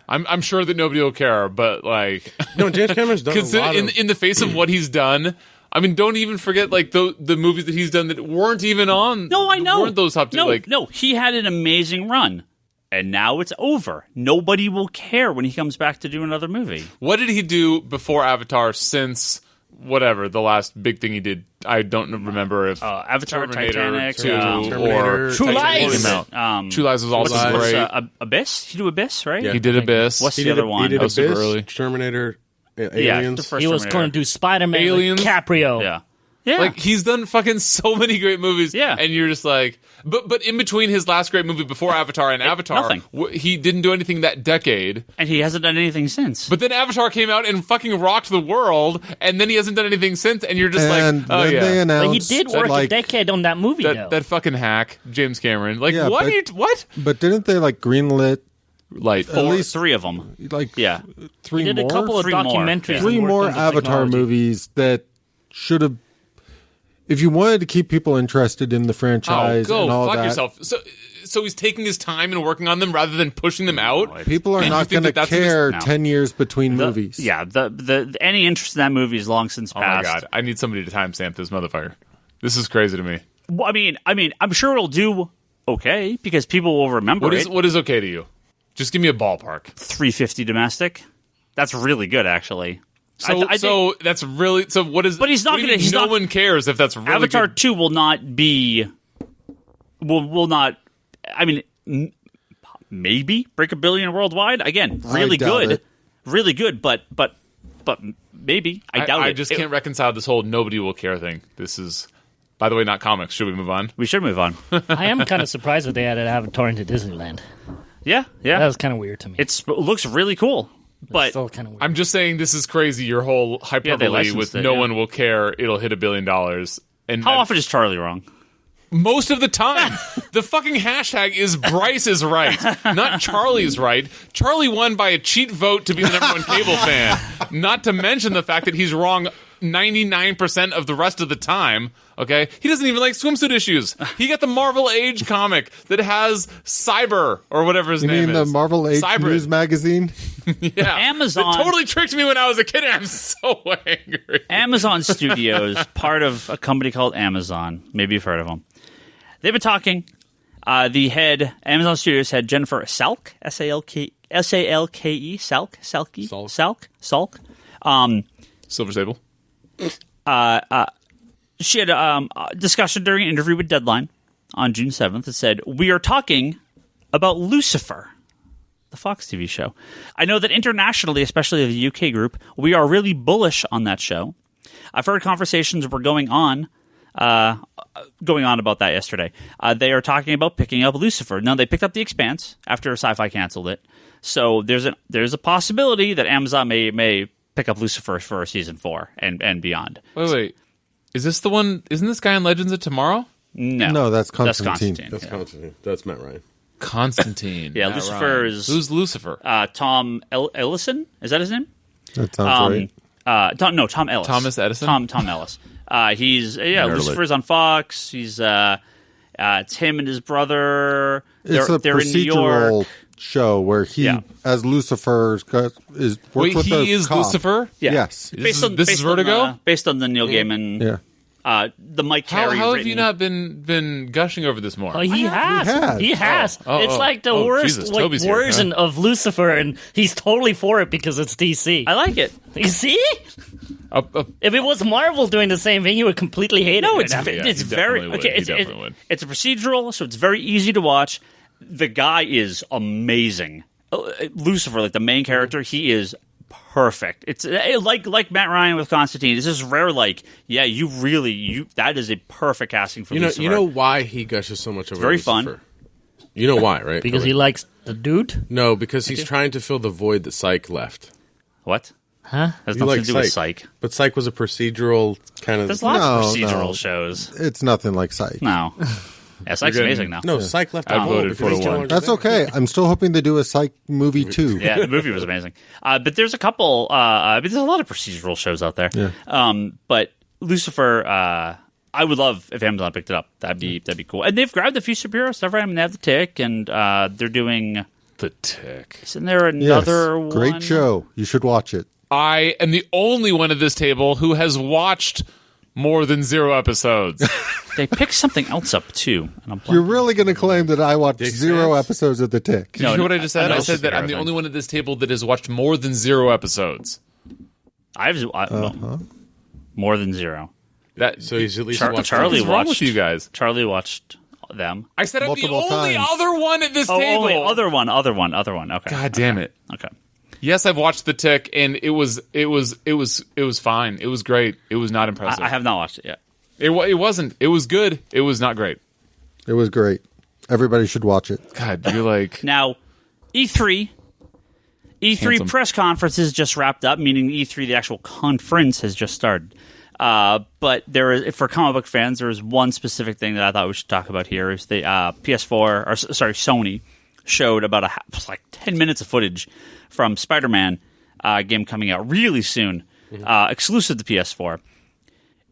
I'm sure that nobody will care, but like, No, James Cameron's done a lot of... in the face of what he's done. I mean, don't even forget like the movies that he's done that weren't even on. No, I know. Weren't those top two? No, he had an amazing run, and now it's over. Nobody will care when he comes back to do another movie. What did he do before Avatar since whatever the last big thing he did. I don't remember if Avatar, Terminator Titanic, 2 Terminator, or True Titanic Lies. came out. True Lies was also Lies. great. Abyss. He do Abyss, right? Yeah. He did Abyss. What's He the did, other one? he did That was super Abyss, early. Terminator, Yeah, Aliens. the first He was Terminator. going to do Spider-Man Aliens. with Caprio. Yeah. Yeah. Like he's done fucking so many great movies, Yeah. and you're just like, but in between his last great movie before Avatar and Avatar, nothing. He didn't do anything that decade. and he hasn't done anything since. But then Avatar came out and fucking rocked the world, and then he hasn't done anything since. And you're just And like, oh then yeah, they But announced, he did work a like, decade on that movie, though. that fucking hack, James Cameron. Like, Yeah, what? but- Are you, what? but didn't they like greenlit Like, at least Three of them. like Yeah. three he did more? a couple of Three more. documentaries. Yeah. and Three worked more on the Avatar technology. movies that should have. If you wanted to keep people interested in the oh, franchise go and all fuck that, yourself. So he's taking his time and working on them rather than pushing them out. people are And you not think going to that that's in his- care No. 10 years between movies. Yeah. The any interest in that movie is long since Oh my passed. god, I need somebody to timestamp this motherfucker. This is crazy to me. Well, I mean, I'm sure it'll do okay because people will remember it. What is okay to you? Just give me a ballpark. 350 domestic. That's really good, actually. So, I think that's really so. What is? But he's not what do you gonna- mean he's no not- one cares if that's really Avatar good? 2 will not be. Will not. I mean, maybe break $1 billion worldwide. Again, really doubt good, it. really good. But maybe I doubt I it. just It- can't reconcile this whole nobody will care thing. This is, by the way, not comics. Should we move on? We should move on. I am kind of surprised that they added Avatar into Disneyland. Yeah, yeah. That was kind of weird to me. It looks really cool, but still kind of weird. I'm just saying this is crazy. Your whole hyperbole licensed with it, no yeah. one will care. It'll hit $1 billion. And how often is Charlie wrong? most of the time, the fucking hashtag is Bryce is right, not Charlie's right. Charlie won by a cheat vote to be the number one cable fan. Not to mention the fact that he's wrong 99% of the rest of the time. Okay, he doesn't even like swimsuit issues. He got the Marvel Age comic that has Cyber or whatever his You name mean the is. Marvel Age Cybrid. News magazine? Yeah, Amazon- It totally tricked me when I was a kid, and I'm so angry. Amazon Studios, part of a company called Amazon. Maybe you've heard of them. They've been talking. The head, Amazon Studios head, Jennifer Salk, S-A-L-K-E, Salk. Silver Sable. She had a discussion during an interview with Deadline on June 7th that said, "We are talking about Lucifer, the Fox TV show. I know that internationally, especially the UK group, we are really bullish on that show. I've heard conversations were going on about that yesterday. They are talking about picking up Lucifer. Now, they picked up The Expanse after Sci-Fi canceled it. So there's a possibility that Amazon may pick up Lucifer for season 4 and beyond. Wait. Is this the one? Isn't this guy in Legends of Tomorrow? No, that's Constantine. Constantine. That's Constantine. That's Matt Ryan. Constantine. Yeah, Matt Lucifer Ryan. is- Who's Lucifer? Tom Ellison? Is that his name? That sounds right. Tom Ellis. Thomas Edison? Tom Ellis. Lucifer's on Fox. He's it's him and his brother. It's a they're in New procedural York. show where he, Yeah. as Lucifer, works Wait, with he a is cop. Lucifer? Yeah. Yes. This is Vertigo? Based on the Neil Gaiman. Yeah. The Mike Carey. How have written- you not been gushing over this more? Oh, he has. He has. It's like the worst Jesus, Toby's here, version of Lucifer, and he's totally for it because it's DC. I like it. You see? Uh, If it was Marvel doing the same thing, he would completely hate No, it. it's right now. Yeah, it's he very definitely would. okay. He It's, definitely would. it's a procedural, so it's very easy to watch. The guy is amazing. Lucifer, like the main character, he is perfect. It's like Matt Ryan with Constantine. This is rare. Like, yeah, that is a perfect casting for Lucifer. You know why he gushes so much over very Lucifer? fun. You know why, right? Because he likes the dude. No, because he's trying to fill the void that Psych left. What? Huh? Has You nothing like to do with Psych. But Psych was a procedural kind of. There's lots of No, procedural no. shows. It's nothing like Psych. No. Yeah, Psych's getting- amazing now. No, Psych left. I the void voted because 4 to he's no 1. longer That's there. okay. I'm still hoping to do a Psych movie too. Yeah, the movie was amazing. But there's a couple. There's a lot of procedural shows out there. Yeah. But Lucifer, I would love if Amazon picked it up. That'd be cool. And they've grabbed a few superhero stuff. Right? I mean, they have the Tick, and they're doing. The Tick. Isn't there Yes. another one? Great show. You should watch it. I am the only one at this table who has watched more than 0 episodes. They picked something else up too. And I'm You're really going to claim that I watched Dick 0 Fans? episodes of The Tick? Did you hear what I just said? I said that I'm the superhero only thing. one at this table that has watched more than 0 episodes. I don't know. More than 0. That So he's at least Char- watched Charlie what's wrong watched with you guys? Charlie watched them. I said I'm the Multiple only times. other one at this Oh, table. only other one. Okay. God damn it. Okay. Yes, I've watched The Tick, and it was fine. It was great. It was not impressive. I have not watched it yet. It wasn't. It was good. It was not great. It was great. Everybody should watch it. God, you're like Now, E3 Handsome. press conferences just wrapped up, meaning E3, the actual conference, has just started. But there is, for comic book fans, there is one specific thing that I thought we should talk about here. Is the Sony showed about like 10 minutes of footage from Spider-Man game coming out really soon, exclusive to PS4.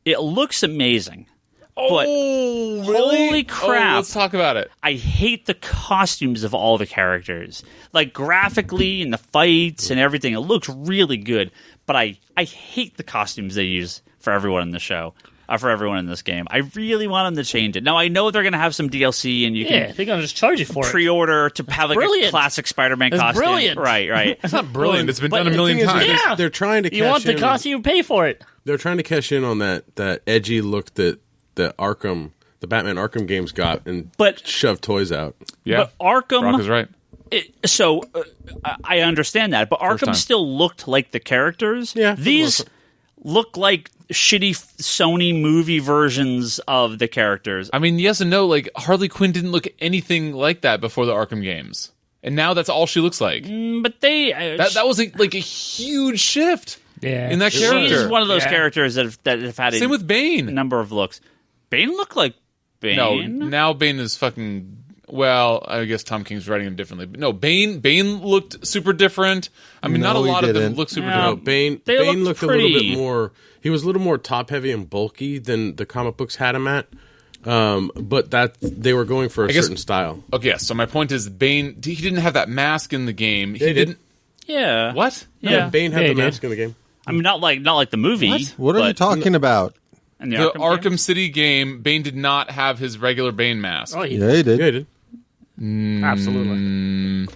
It looks amazing. But really? holy crap. Oh, let's talk about it. I hate the costumes of all the characters. Like, graphically and the fights and everything, it looks really good. But I hate the costumes they use for everyone in the show, for everyone in this game. I really want them to change it. Now, I know they're going to have some DLC, and you Yeah, can they're gonna just charge you for it. pre-order to have like a brilliant. classic Spider-Man That's costume. brilliant. Right. It's not brilliant. It's been But done a the million thing is, times. Yeah. they're trying to cash You want the in. costume, you pay for it. They're trying to cash in on that edgy look that the Batman Arkham games got and But- shove toys out. Yeah, But Arkham... Brock is right. I understand that, but time. Arkham still looked like the characters. Yeah, for the most These part. look like shitty Sony movie versions of the characters. I mean, yes and no. Like Harley Quinn didn't look anything like that before the Arkham games, and now that's all she looks like. But they... That was like a huge shift Yeah. in that she's character. one of those Yeah. characters that have had Same a with Bane. number of looks. Bane looked like Bane. No, now Bane is fucking. Well, I guess Tom King's writing him differently. But no, Bane looked super different. I mean, not No, a he lot of them didn't. look super No. different. Bane They looked a pretty- little bit more. He was a little more top heavy and bulky than the comic books had him at. But that they were going for a guess- certain style. Okay, yeah, so my point is, Bane. He didn't have that mask in the game. He They did. didn't. Yeah. What? Yeah. Bane had Yeah, the he did. mask in the game. I mean, not like the movie. What are you but talking about? in The Arkham Arkham game? City game, Bane did not have his regular Bane mask. Oh, Yeah, he did. Yeah, he did. absolutely.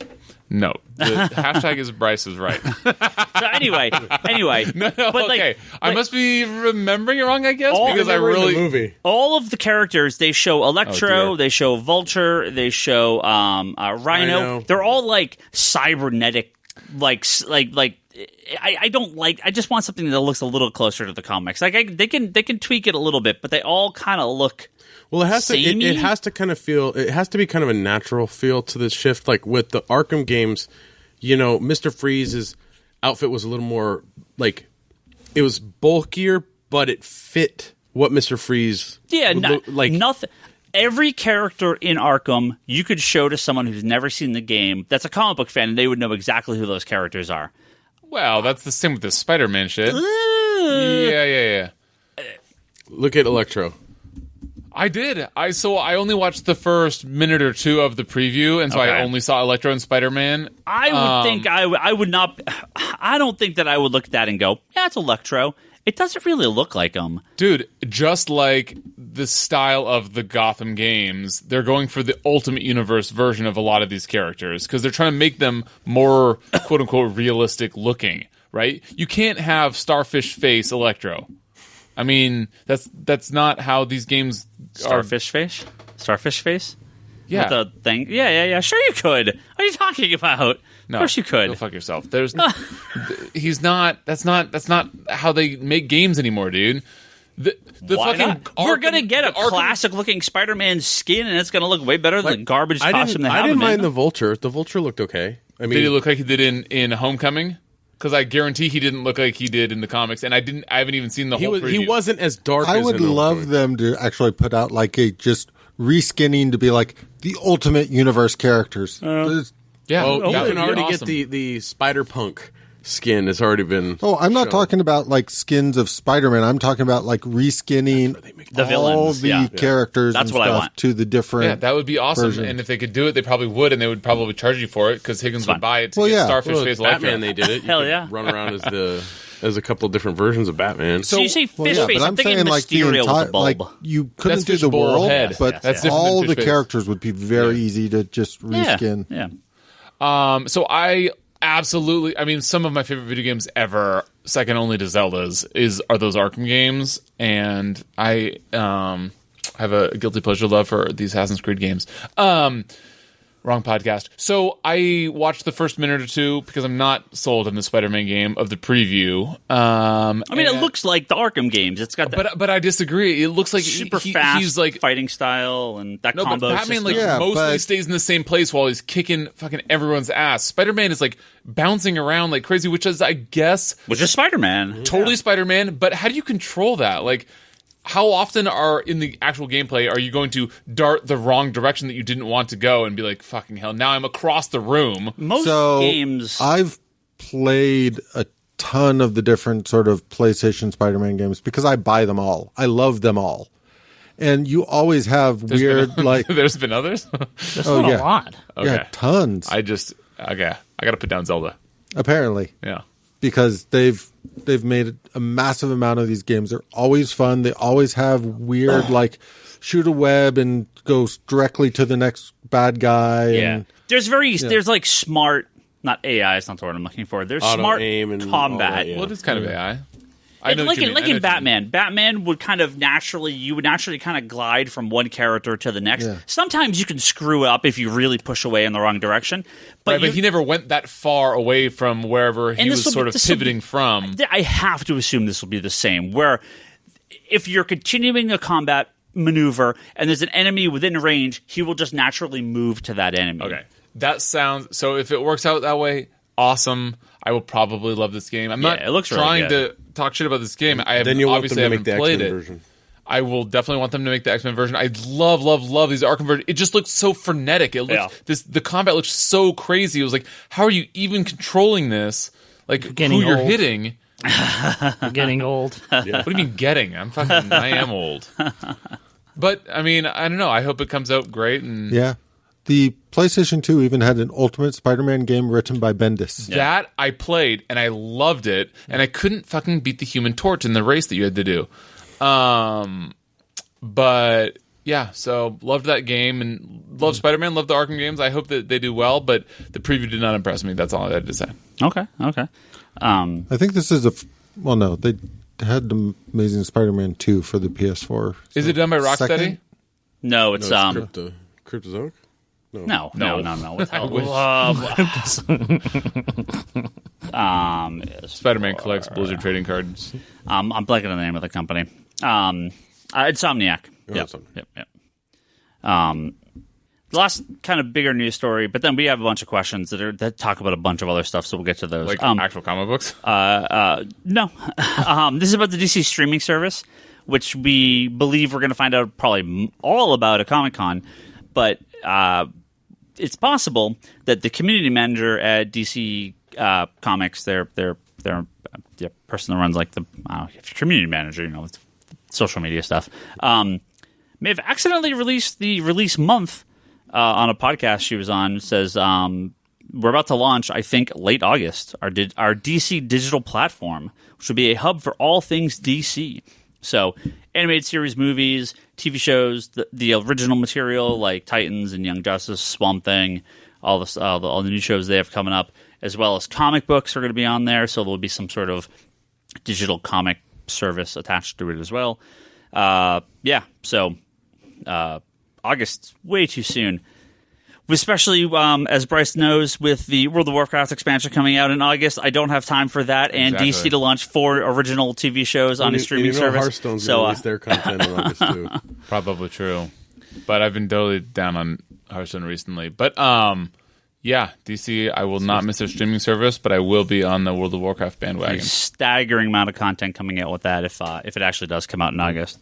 No, the hashtag is Bryce is right. So anyway, No, but like, okay. I must be remembering it wrong, I guess, All- because I They were in the really. movie. all of the characters, they show Electro, dear. they show Vulture, they show Rhino. Rhino. They're all like cybernetic, like I don't like. I just want something that looks a little closer to the comics. Like they can tweak it a little bit, but they all kind of look. Well, it has to. Samey? It has to kind of feel. It has to be kind of a natural feel to this shift. Like with the Arkham games, Mr. Freeze's outfit was a little more like it was bulkier, but it fit what Mr. Freeze. Yeah, would look like. nothing. Every character in Arkham you could show to someone who's never seen the game that's a comic book fan, and they would know exactly who those characters are. Well, that's the same with the Spider-Man shit. Yeah. Look at Electro. I did. I only watched the first minute or two of the preview, and so Okay. I only saw Electro and Spider-Man. I would think I would not. I don't think that I would look at that and go, "Yeah, it's Electro." It doesn't really look like him. Dude, just like the style of the Gotham games, they're going for the Ultimate Universe version of a lot of these characters because they're trying to make them more quote-unquote realistic looking, right? You can't have Starfish Face Electro. I mean, that's not how these games are. Starfish face. Yeah. With the thing. Yeah. Sure, you could. What are you talking about? No, of course you could. Go fuck yourself. There's he's not. That's not how they make games anymore, dude. The Why fucking not? We're Arkham- gonna get a the Arkham- classic-looking Spider-Man skin, and it's gonna look way better than the garbage I costume didn't. they I have didn't him in. mind the Vulture. The Vulture looked okay. I mean, Did he look like he did in Homecoming? Because I guarantee he didn't look like he did in the comics, and I haven't even seen the he whole. was. He preview. wasn't as dark. I as would in the love Homecoming. them to actually put out like a just reskinning to be like the Ultimate Universe characters. There's- Yeah, Oh, that you would can be already awesome. get the Spider Punk skin has already been. Oh, I'm not shown. talking about like skins of Spider-Man. I'm talking about like reskinning The all villains, the yeah. characters That's and what I stuff want. to the different. Yeah, that would be awesome. version. And if they could do it, they probably would, and they would probably charge you for it because Higgins would fine. buy it to Well, get yeah. Starfish Well, Face Batman, Electro. they did it. You Hell could yeah. Run around as a couple of different versions of Batman. So you say Well, fish yeah, face. but I'm I'm thinking saying like the Mysterio entire with the bulb. like you couldn't That's do the Fishbowl world, head. but That's different all than the Fish Face. characters would be very easy to just reskin. yeah. So I absolutely. I mean, some of my favorite video games ever, second only to Zelda's, are those Arkham games, and I have a guilty pleasure love for the Assassin's Creed games. Wrong podcast. So I watched the first minute or two because I'm not sold on the Spider-Man game of the preview. I mean, it looks like the Arkham games. It's got that but I disagree. It looks like super fast he's like fighting style and that no, but combo Batman system. Yeah, mostly but- stays in the same place while he's kicking fucking everyone's ass. Spider-Man is like bouncing around like crazy, which is, I guess, Which is Spider-Man. totally Spider-Man. But how do you control that? Like, how often in the actual gameplay are you going to dart the wrong direction that you didn't want to go and be like, fucking hell, now I'm across the room? Most So games... I've played a ton of the different sort of PlayStation Spider-Man games because I buy them all. I love them all. And you always have weird, like, There's been others? There's Oh, not yeah. a lot. Okay. yeah, tons, I got to put down Zelda. apparently. Yeah. Because they've made a massive amount of these games. They're always fun. They always have weird, like, shoot a web and go directly to the next bad guy. Yeah. And, There's like smart, not AI, it's not the word I'm looking for. There's Auto smart aim and all combat. that, yeah. Well, it is kind of AI. I know Like what you in, mean. I know what you mean. Batman. Batman would kind of naturally kind of glide from one character to the next. Yeah. Sometimes you can screw it up if you really push away in the wrong direction. But, Right, but he never went that far away from wherever he And was sort of pivoting from. I have to assume this will be the same, where if you're continuing a combat maneuver and there's an enemy within range, he will just naturally move to that enemy. Okay. That sounds... So if it works out that way, awesome. I will probably love this game. I'm not it looks really trying good. to talk shit about this game. I Then you want them obviously to make haven't the played X-Men it. version. I will definitely want them to make the X-Men version. I love these Arkham versions. It just looks so frenetic. It looks the combat looks so crazy. It was like, how are you even controlling this? Like Getting who you're old. hitting. You're getting old. What do you mean getting? I am old. But I mean, I don't know. I hope it comes out great and yeah. The PlayStation 2 even had an Ultimate Spider-Man game written by Bendis. that I played and I loved it, and I couldn't fucking beat the Human Torch in the race that you had to do. But yeah, so loved that game and love Spider-Man, love the Arkham games. I hope that they do well, but the preview did not impress me. That's all I had to say. Okay. I think this is well, no, they had the Amazing Spider-Man 2 for the PS4. Is it done by Rocksteady? Second? No, it's Cryptozoic? no. It's Spider-Man collects Blizzard trading cards. I'm blanking on the name of the company. Insomniac. Insomniac. Yep. The last kind of bigger news story, but then we have a bunch of questions that talk about a bunch of other stuff, so we'll get to those. Like actual comic books? No. This is about the DC streaming service, which we believe we're going to find out probably all about at Comic-Con, but it's possible that the community manager at DC Comics, their person that runs like the community manager, with social media stuff, may have accidentally released the release month on a podcast she was on. Says we're about to launch, I think, late August, our DC digital platform, which will be a hub for all things DC. So animated series, movies, TV shows, the original material like Titans and Young Justice, Swamp Thing, all the new shows they have coming up, as well as comic books are going to be on there. So there'll be some sort of digital comic service attached to it as well. So August, way too soon. Especially, as Bryce knows, with the World of Warcraft expansion coming out in August, I don't have time for that, and Exactly. DC to launch 4 original TV shows on a streaming service. Hearthstone's So, going to release their content in August, too. Probably true. But I've been totally down on Hearthstone recently. But yeah, DC, I will not miss their streaming service, but I will be on the World of Warcraft a bandwagon. staggering amount of content coming out with that if it actually does come out in August.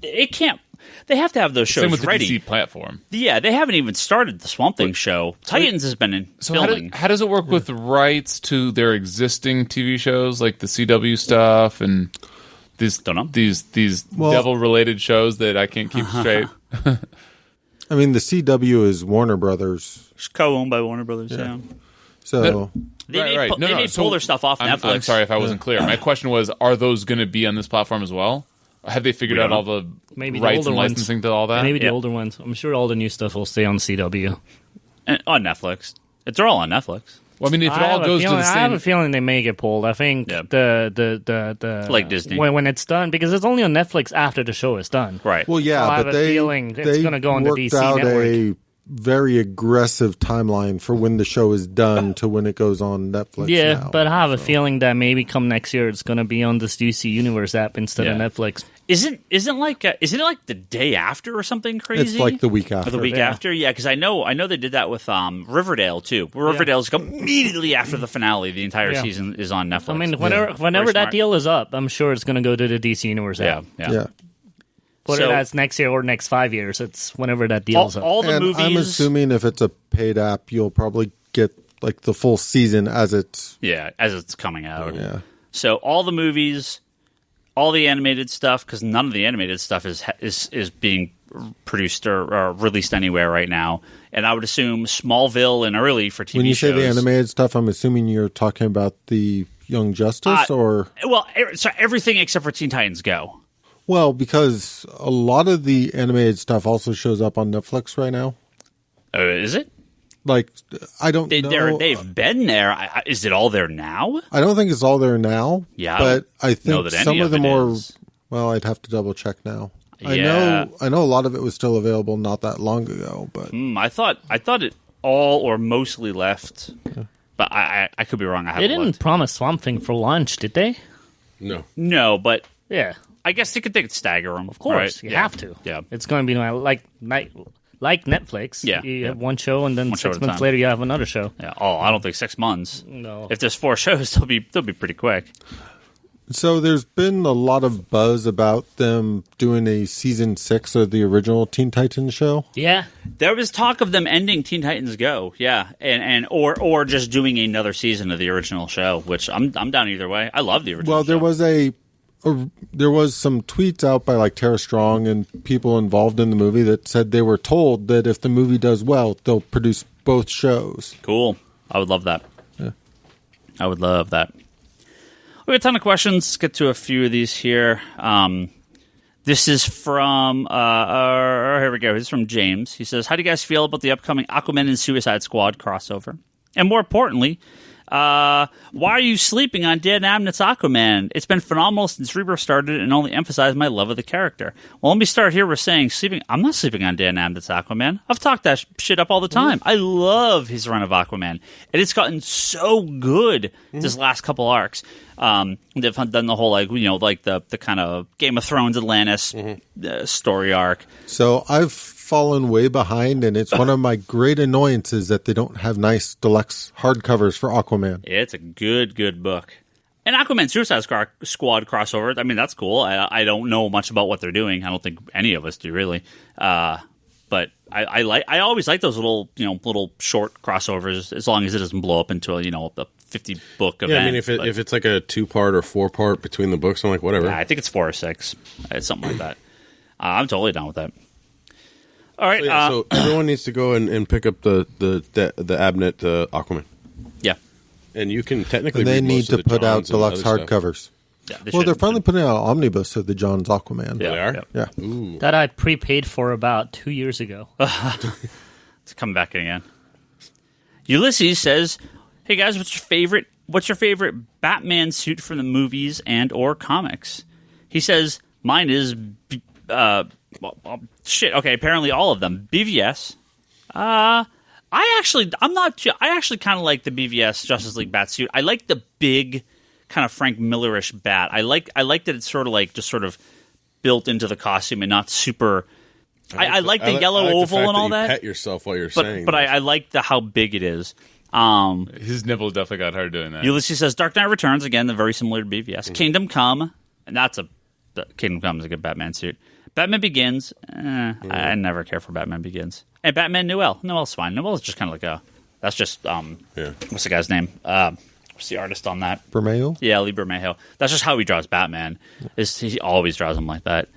It can't. They have to have those shows Same with the ready. DC platform. Yeah, they haven't even started the Swamp Thing show. Titans has been So filming. how does it work with rights to their existing TV shows, like the CW stuff and these Don't know. these devil-related shows that I can't keep straight? I mean, the CW is Warner Brothers, It's co-owned by Warner Brothers. Yeah. so They Right. may, they may So pull their stuff off Netflix. I'm sorry if I wasn't clear. My question was, are those going to be on this platform as well? Have they figured out all the Maybe the rights older and ones. licensing to all that? Maybe the Yeah. older ones. I'm sure all the new stuff will stay on CW. And on Netflix. They're all on Netflix. Well, I mean, if it all goes to the I have a same, feeling they may get pulled. I think Yeah. the Like Disney. when it's done, because it's only on Netflix after the show is done. Right. Well, yeah, So I have but a they feeling it's gonna go on the worked DC out network. a very aggressive timeline for when the show is done to when it goes on Netflix. Yeah, now. but I have a feeling that maybe come next year it's going to be on this DC Universe app instead of Yeah. Netflix. Isn't it like the day after or something crazy? it's like the week Or after. the week Yeah. after, yeah, because I know they did that with Riverdale too. Riverdale's immediately after the finale. The entire Yeah. season is on Netflix. I mean, whenever Very that smart. deal is up, I'm sure it's going to go to the DC Universe yeah, app. yeah, Yeah. Whether So- that's next year or next 5 years, it's whenever that deal is up. All the And movies. I'm assuming if it's a paid app, you'll probably get like the full season as it's. Yeah, as it's coming out. Yeah. So all the movies, all the animated stuff, because none of the animated stuff is being produced or released anywhere right now. And I would assume Smallville and early for TV When you say the shows. animated stuff, I'm assuming you're talking about the Young Justice, or So everything except for Teen Titans Go. well, because a lot of the animated stuff also shows up on Netflix right now. Is it? Like, I don't know. They've been there. Is it all there now? I don't think it's all there now. Yeah, but I know think that any some of of the it more. is. Well, I'd have to double check now. Yeah. I know a lot of it was still available not that long ago, but I thought it all or mostly left, but I could be wrong. I They haven't didn't looked. promise Swamp Thing for launch, did they? No. No, but Yeah, I guess they could stagger them. of course. right? You Yeah. have to. Yeah. It's going to be like Netflix. Yeah, You yeah. have one show, and then One show 6 at a months time. later you have another show. Yeah. Oh, I don't think 6 months. No. If there's 4 shows, they'll be pretty quick. so there's been a lot of buzz about them doing a season 6 of the original Teen Titans show. Yeah. There was talk of them ending Teen Titans Go, yeah, and or just doing another season of the original show, which I'm down either way. I love the original. Well, there show. there was some tweets out by like Tara Strong and people involved in the movie that said they were told that if the movie does well, they'll produce both shows. Cool. I would love that. I would love that. We have a ton of questions. Let's get to a few of these here. This is from, here we go. This is from James. He says, how do you guys feel about the upcoming Aquaman and Suicide Squad crossover? And more importantly, why are you sleeping on Dan Abnett's Aquaman? It's been phenomenal since Rebirth started and only emphasized my love of the character. Well, let me start here with saying I'm not sleeping on Dan Abnett's Aquaman. I've talked that shit up all the time. I love his run of Aquaman. And it's gotten so good this last couple arcs. They've done the whole, the kind of Game of Thrones Atlantis story arc. So I've fallen way behind, and it's one of my great annoyances that they don't have nice deluxe hardcovers for Aquaman. It's a good book. And Aquaman Suicide Squad crossover, I mean, that's cool. I don't know much about what they're doing. I don't think any of us do, really. But I always like those little short crossovers, as long as it doesn't blow up into a 50-book event. Yeah, I mean, if it's like a 2-part or 4-part between the books, I'm like, whatever. I think it's 4 or 6. It's something like that. I'm totally down with that. All right. So everyone needs to go and pick up the Abnett Aquaman, Yeah. and you can technically. And they read need most of to the put out Johns and deluxe other stuff. hardcovers. Yeah, Well, they're finally putting out an omnibus of the John's Aquaman. Yeah, They are? yeah. Yeah. That I prepaid for about 2 years ago. It's coming back again. Ulysses says, "Hey guys, what's your favorite Batman suit from the movies and or comics?" He says, "Mine is shit. Okay, apparently all of them. BVS. I actually kind of like the BVS Justice League bat suit. I like the big kind of Frank Millerish bat. I like that it's sort of like just sort of built into the costume and not super. I like the yellow I like oval the fact and all that. You that. pet yourself while you're saying. But this. I like how big it is. his nipple definitely got hard doing that. Ulysses says Dark Knight Returns, again, very similar to BVS. Kingdom Come, and Kingdom Come is a good Batman suit. Batman Begins, I never care for Batman Begins. And Batman Noel. Noel's fine. Noel's just kind of like that's just, what's the guy's name? What's the artist on that? Bermejo? Yeah, Lee Bermejo. That's just how he draws Batman. He always draws him like that.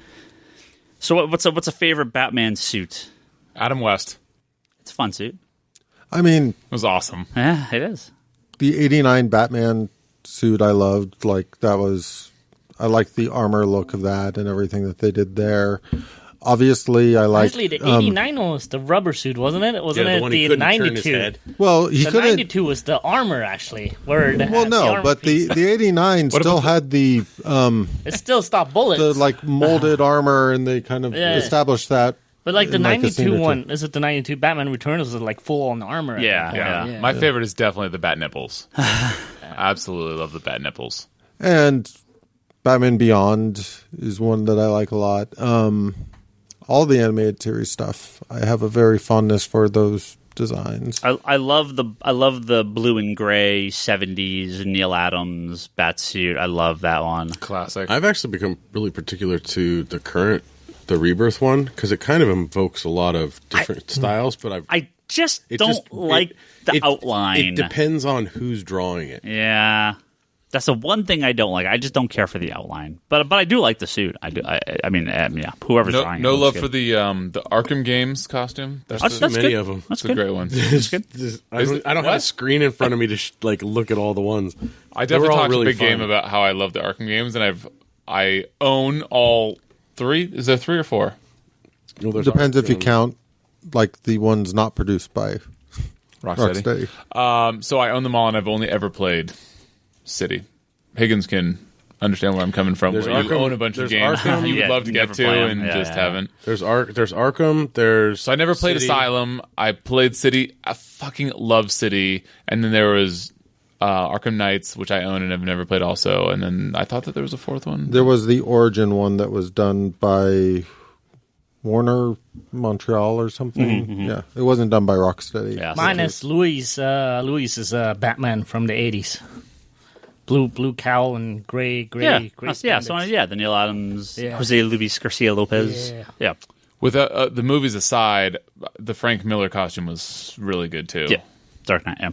So what's a favorite Batman suit? Adam West It's a fun suit. I mean, was awesome. Yeah, it is. the 89 Batman suit I loved. I liked the armor look of that and everything that they did there. obviously, I like. Actually, the 89 one was the rubber suit, wasn't it? Wasn't Yeah, the it one he the couldn't turn his 92? head. Well, he The couldn't. 92 was the armor, actually. Where it Well, had the no, armor but piece. the 89 still had the It still stopped bullets. the like molded armor, and they kind of Yeah. established that. but like the in, like, a scene 92 or two. one, is it the 92 Batman Returns was like full on armor? at Yeah, that point. yeah. My favorite is definitely the bat nipples. Absolutely love the bat nipples. And Batman Beyond is one that I like a lot. All the animated series stuff, I have a very fondness for those designs. I love the blue and gray 70s Neil Adams Batsuit. I love that one. Classic. I've actually become really particular to the Rebirth one, because it kind of invokes a lot of different styles, but I just it don't just- like the it- outline. It depends on who's drawing it. Yeah, that's the one thing I don't like. I just don't care for the outline, but I do like the suit. I do. I mean, yeah. Whoever's No, drawing it no looks love good. for the Arkham Games costume. That's That's Many good. of them. That's a good. great one. That's good. I don't have a what? screen in front of me to like look at all the ones. I They were definitely all talked really a big fun. game about how I love the Arkham games, and I own all 3. Is there 3 or 4? Well, there's Depends if you Arkham. count like the ones not produced by Rocksteady. Rocksteady. So I own them all, and I've only ever played City. Higgins can understand where I'm coming from. There's Where you Arkham- own a bunch of there's games Arkham- you would Yeah, love to never get to play 'em. and Yeah, just yeah. haven't. There's Arkham. There's So I never played City. Asylum. I played City. I fucking love City. And then there was Arkham Knights, which I own and have never played also. And then I thought that there was a 4th one. There was the Origin one that was done by Warner Montreal or something. Yeah, it wasn't done by Rocksteady. Yeah. Minus Luis's Batman from the 80s. Blue cowl and gray. Yeah, gray yeah. spandex. So yeah, the Neil Adams, Yeah. Jose Luis Garcia Lopez. Yeah. Yeah. With the movies aside, the Frank Miller costume was really good too. Yeah. Dark Knight, yeah.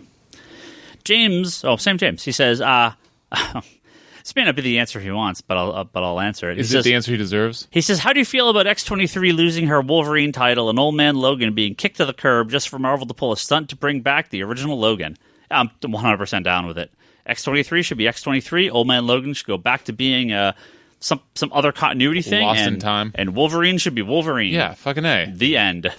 James, same James. He says, this may not be the answer he wants, but I'll answer it. Is he it says, the answer he deserves? He says, how do you feel about X-23 losing her Wolverine title and Old Man Logan being kicked to the curb just for Marvel to pull a stunt to bring back the original Logan? I'm 100% down with it. X-23 should be X-23. Old Man Logan should go back to being some other continuity thing. Lost and, in time. And Wolverine should be Wolverine. Yeah, fucking A. The end.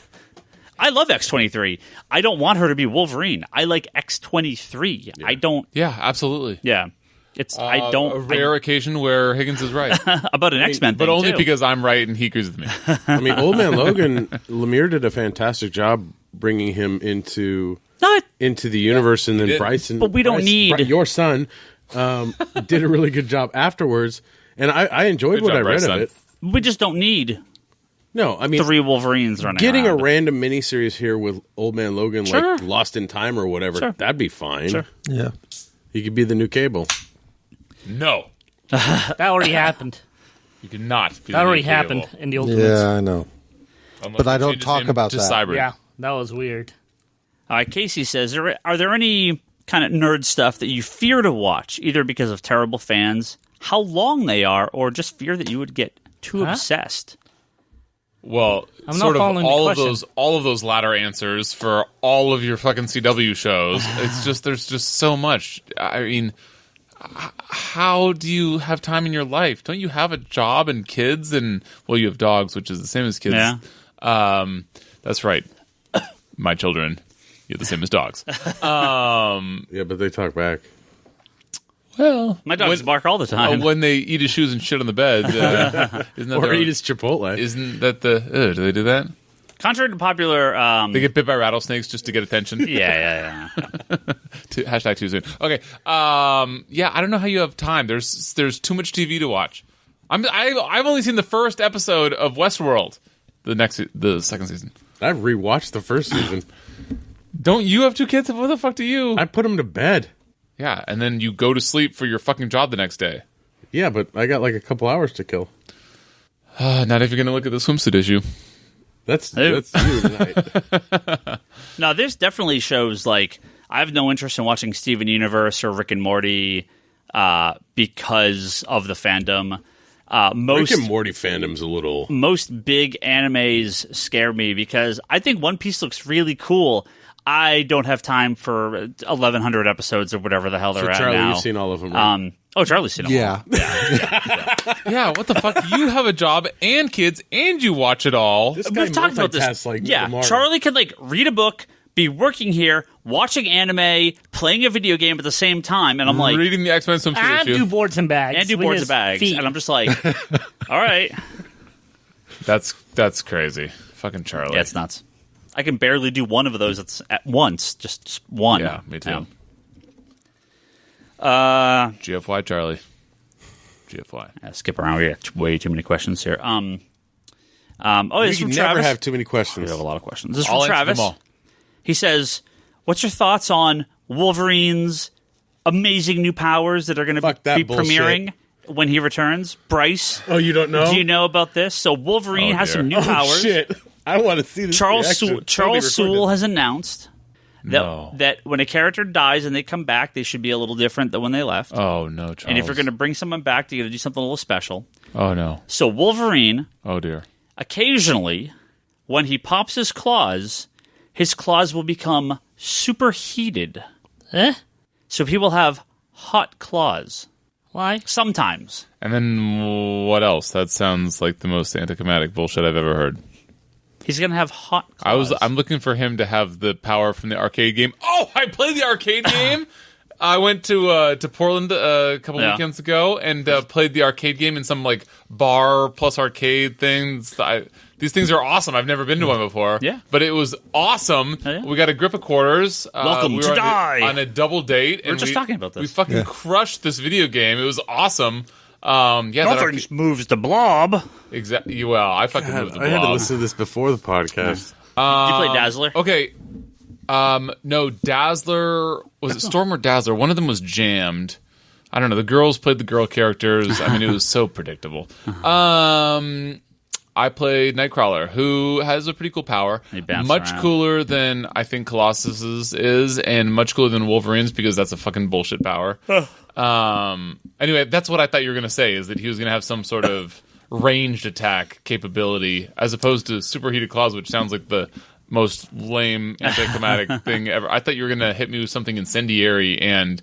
I love X-23. I don't want her to be Wolverine. I like X-23. I don't... Yeah, absolutely. Yeah. It's... I don't... A rare occasion where Higgins is right. about an X-Men thing, But only too. because I'm right and he agrees with me. I mean, Old Man Logan, Lemire did a fantastic job bringing him into the universe, and then did. Bryson. But we don't need- your son did a really good job afterwards, and I enjoyed Good what job, I read Bryson. of it. We just don't need No, I mean 3 Wolverines running getting around. a random miniseries here with Old Man Logan, Sure. like Lost in Time or whatever, Sure. that'd be fine. Sure. Yeah. He could be the new Cable. No. That already happened. You cannot. Be That the already new Cable. happened in the Ultimates. Yeah, I know. Unless But I they don't change his talk name about to that. Cyber. Yeah, that was weird. Casey says, are there any kind of nerd stuff that you fear to watch, either because of terrible fans, how long they are, or just fear that you would get too obsessed? Well, I'm not sort of following the all of question. those latter answers for all of your fucking CW shows. It's just there's just so much. I mean, how do you have time in your life? Don't you have a job and kids and you have dogs, which is the same as kids. Yeah. That's right. My children, you're the same as dogs. Yeah, but they talk back. Well, My dogs bark all the time. when they eat his shoes and shit on the bed, isn't that Or their- eat his Chipotle. Isn't that the? Do they do that? Contrary to popular... They get bit by rattlesnakes just to get attention. yeah. Hashtag too soon. Okay. Yeah, I don't know how you have time. There's too much TV to watch. I've only seen the first episode of Westworld. The second season. I've rewatched the first season. Don't you have 2 kids? What the fuck do you? I put him to bed. Yeah, and then you go to sleep for your fucking job the next day. Yeah, but I got like a couple hours to kill. Not if you're gonna look at the swimsuit issue. That's you tonight. No, there's definitely shows like... I have no interest in watching Steven Universe or Rick and Morty because of the fandom. Rick and Morty fandom's a little. Most big animes scare me because I think One Piece looks really cool. I don't have time for 1,100 episodes or whatever the hell they're So at Charlie, now. you've seen all of them, right? Oh, Charlie's seen them all. Yeah. Yeah, what the fuck? You have a job and kids, and you watch it all. This guy We've talked about multitasks this. like Yeah, Mario. Charlie could like read a book, be working here, watching anime, playing a video game at the same time, and I'm like, Reading the X-Men swimsuit And issue. do boards and bags. and do with boards his and bags, feet. and I'm just like, all right, That's crazy. Fucking Charlie. yeah, it's nuts. I can barely do one of those at once, just one. Yeah, me too. GFY Charlie. GFY. Skip around. We got way too many questions here. Oh, this is You from never Travis. have too many We questions. have a lot of questions. This is I'll from answer them Travis. all. He says, "What's your thoughts on Wolverine's amazing new powers that are going to Fuck that be bullshit. premiering when he returns?" Bryce, Oh, you don't know? do you know about this? So Wolverine Oh, has dear. some new Oh, powers. shit. I want to see this. Charles reaction. Sewell, Charles Totally Sewell recorded. has announced No. that when a character dies and they come back, they should be a little different than when they left. Oh no, Charles. And if you're going to bring someone back, you got to do something a little special. Oh no. So Wolverine, Oh dear. occasionally, when he pops his claws will become superheated. Eh? So he will have hot claws. Why? Sometimes. And then what else? That sounds like the most anticlimactic bullshit I've ever heard. He's going to have hot claws. I'm looking for him to have the power from the arcade game. Oh, I played the arcade game. I went to Portland a couple Yeah. weekends ago and played the arcade game in some like bar plus arcade things. These things are awesome. I've never been to one before. Yeah. But it was awesome. Oh, yeah. We got a grip of quarters. Welcome we to were Die. on a double date. We were just talking about this. We fucking crushed this video game. It was awesome. Yeah, that Nothing moves the blob. exactly. Well, I fucking moved the I had to blob. listen to this before the podcast. you play Dazzler? Okay. No, Dazzler was it Storm or Dazzler? One of them was jammed. I don't know. The girls played the girl characters. I mean, it was so predictable. I played Nightcrawler, who has a pretty cool power. He bounced Much around. cooler than I think Colossus's is, and much cooler than Wolverine's because that's a fucking bullshit power. Anyway, that's what I thought you were going to say, is that he was going to have some sort of ranged attack capability, as opposed to superheated claws, which sounds like the most lame anticlimactic thing ever. I thought you were going to hit me with something incendiary and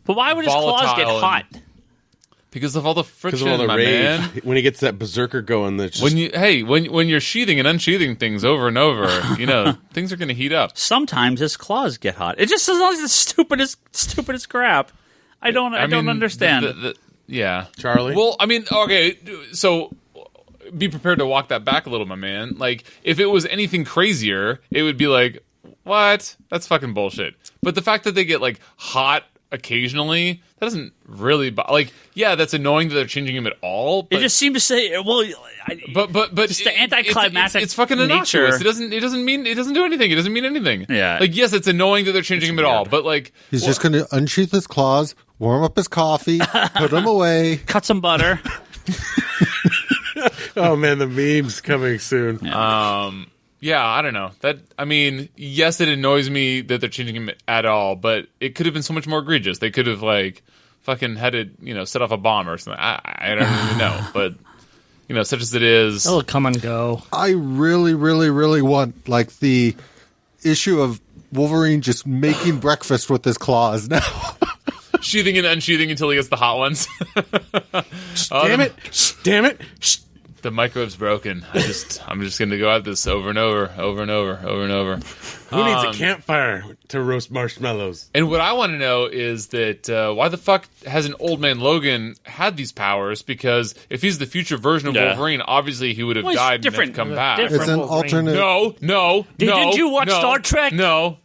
But why would his claws get volatile hot? because of all the Because friction, of all the my rage. man. When he gets that berserker going, that's just, When you're sheathing and unsheathing things over and over, things are going to heat up. Sometimes his claws get hot. It just sounds like the stupidest crap. I don't mean, understand. Yeah, Charlie? Well, I mean, okay, so be prepared to walk that back a little, my man. Like, if it was anything crazier, it would be like, what? That's fucking bullshit. But the fact that they get like hot occasionally, that doesn't really yeah, that's annoying that they're changing him at all. But It just seems to say, well, but just the anticlimactic It's fucking nature. innocuous. It doesn't do anything. It doesn't mean anything. Yeah. Like, yes, it's annoying that they're changing him at all, but like He's just going to unsheath his claws, warm up his coffee, put them away. cut some butter. oh man, the memes coming soon. yeah, I don't know. Yes, it annoys me that they're changing him at all, but it could have been so much more egregious. They could have like fucking had it, set off a bomb or something. I don't even know, but such as it is. It'll come and go. I really, really, really want like the issue of Wolverine just making breakfast with his claws now. Sheathing and unsheathing until he gets the hot ones. Damn it! The microwave's broken. I'm just going to go at this over and over. Who needs a campfire to roast marshmallows? And what I want to know is that why the fuck hasn't Old Man Logan had these powers? Because if he's the future version of Yeah. Wolverine, obviously he would have Well, he's died and different. have come back. Different. It's an Wolverine. alternate. No. Didn't you watch no, Star Trek? No.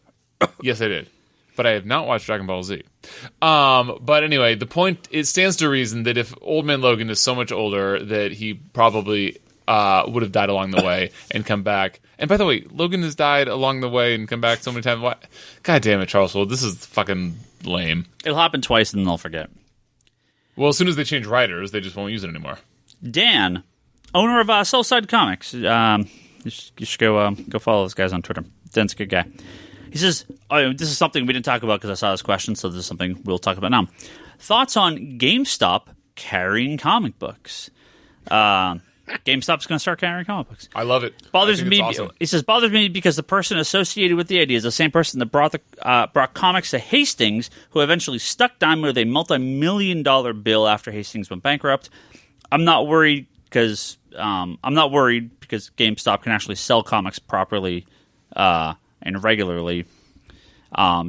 Yes, I did. But I have not watched Dragon Ball Z. But anyway, the point, it stands to reason that if Old Man Logan is so much older that he probably would have died along the way and come back. And by the way, Logan has died along the way and come back so many times. Why? God damn it, Charles Soule. This is fucking lame. It'll happen twice and then they'll forget. Well, as soon as they change writers, they just won't use it anymore. Dan, owner of Soulside Comics. You should go follow those guys on Twitter. Dan's a good guy. He says, this is something we didn't talk about because I saw this question, so this is something we'll talk about now. Thoughts on GameStop carrying comic books? GameStop's going to start carrying comic books. I love it. Bothers I think me. it's awesome. He says bothers me because the person associated with the idea is the same person that brought comics to Hastings, who eventually stuck Diamond with a multi-million-dollar bill after Hastings went bankrupt. I'm not worried because GameStop can actually sell comics properly and regularly.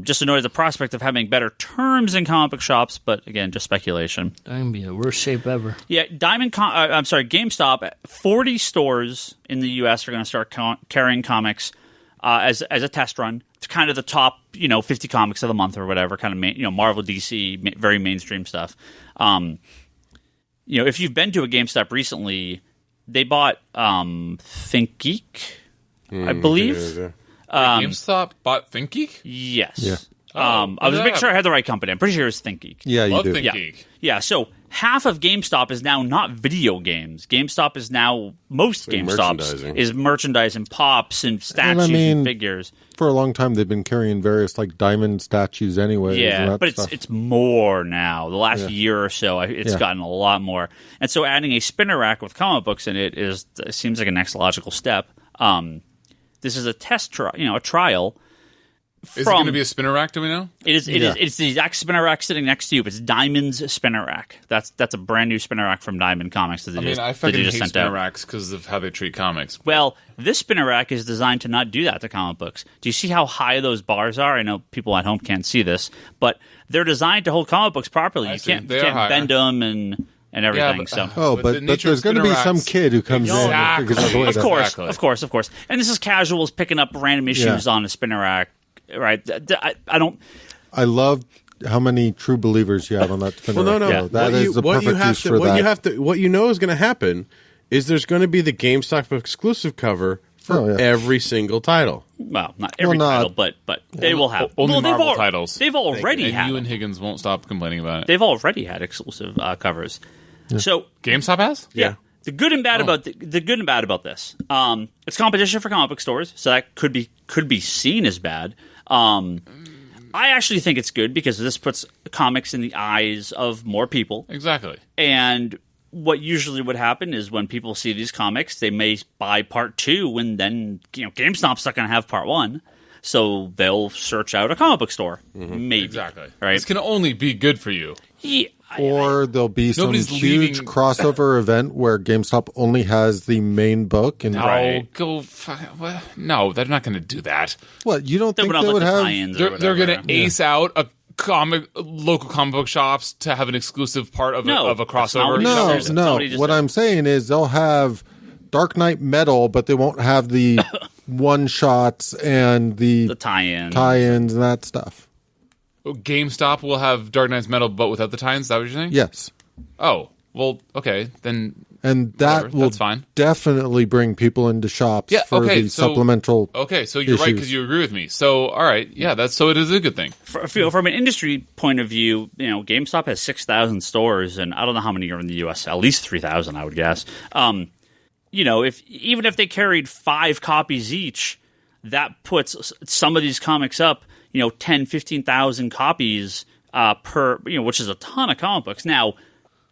Just annoyed at the prospect of having better terms in comic book shops, but again, just speculation. That would be the worst shape ever. Yeah, GameStop, 40 stores in the U.S. are going to start carrying comics as a test run. It's kind of the top, 50 comics of the month or whatever, kind of, Marvel, DC, very mainstream stuff. If you've been to a GameStop recently, they bought ThinkGeek, I believe. Yeah. GameStop bought ThinkGeek? Yes. Yeah. I was making sure I had the right company. I'm pretty sure it's ThinkGeek. Yeah, you Love do. ThinkGeek. Yeah, so half of GameStop is now not video games. GameStop is now, most GameStops merchandising. is merchandise and pops and statues and figures. For a long time, they've been carrying various Diamond statues anyway. Yeah, but it's more now. The last year or so, it's Yeah. gotten a lot more. And so adding a spinner rack with comic books in it seems like a next logical step. This is a test a trial. Is it going to be a spinner rack, do we know? It is. It's the exact spinner rack sitting next to you. It's Diamond's spinner rack. That's a brand new spinner rack from Diamond Comics. I fucking hate spinner racks because of how they treat comics. Well, this spinner rack is designed to not do that to comic books. Do you see how high those bars are? I know people at home can't see this, but they're designed to hold comic books properly. You can't bend them and everything. But but there's going to be some kid who comes in and figures out the way Of to- course, of course. And this is casuals picking up random issues on a spinner rack, right? I don't. I love how many true believers you have on that spinner. Well, no. rack. That is the perfect use for that. What you know is going to happen is there's going to be the GameStop exclusive cover for every single title. Well, not every title, but they will have only they've Marvel titles. They've already And had. you and Higgins won't stop complaining about it. They've already had exclusive covers. So GameStop has? yeah. The good and bad about the good and bad about this, it's competition for comic book stores, so that could be seen as bad. I actually think it's good because this puts comics in the eyes of more people. Exactly. And what usually would happen is when people see these comics, they may buy part 2, and then GameStop's not going to have part 1, so they'll search out a comic book store. Maybe Exactly. right. This can only be good for you. Yeah, Or there'll be some Nobody's huge leaving- crossover event where GameStop only has the main book. And Right. No, they're not going to do that. what you don't they think would they have would like the have? tie-ins. They're going to ace out a local comic book shops to have an exclusive part of No, a that's not crossover. what he No, said. no. Somebody just What said. I'm saying is they'll have Dark Knight Metal, but they won't have the one shots and the The tie-ins. tie-ins and that stuff. GameStop will have Dark Knight's Metal, but without the tie-ins. Is that what you're saying? Yes. Oh, well, okay, then. And that Whatever, will that's fine. definitely bring people into shops Yeah, for okay, the so- supplemental. Okay, so you're right issues. because you agree with me. So, all right, yeah, it is a good thing. From an industry point of view, GameStop has 6,000 stores, and I don't know how many are in the U.S. At least 3,000, I would guess. Even if they carried 5 copies each, that puts some of these comics up, 10, 15,000 copies per, which is a ton of comic books. Now,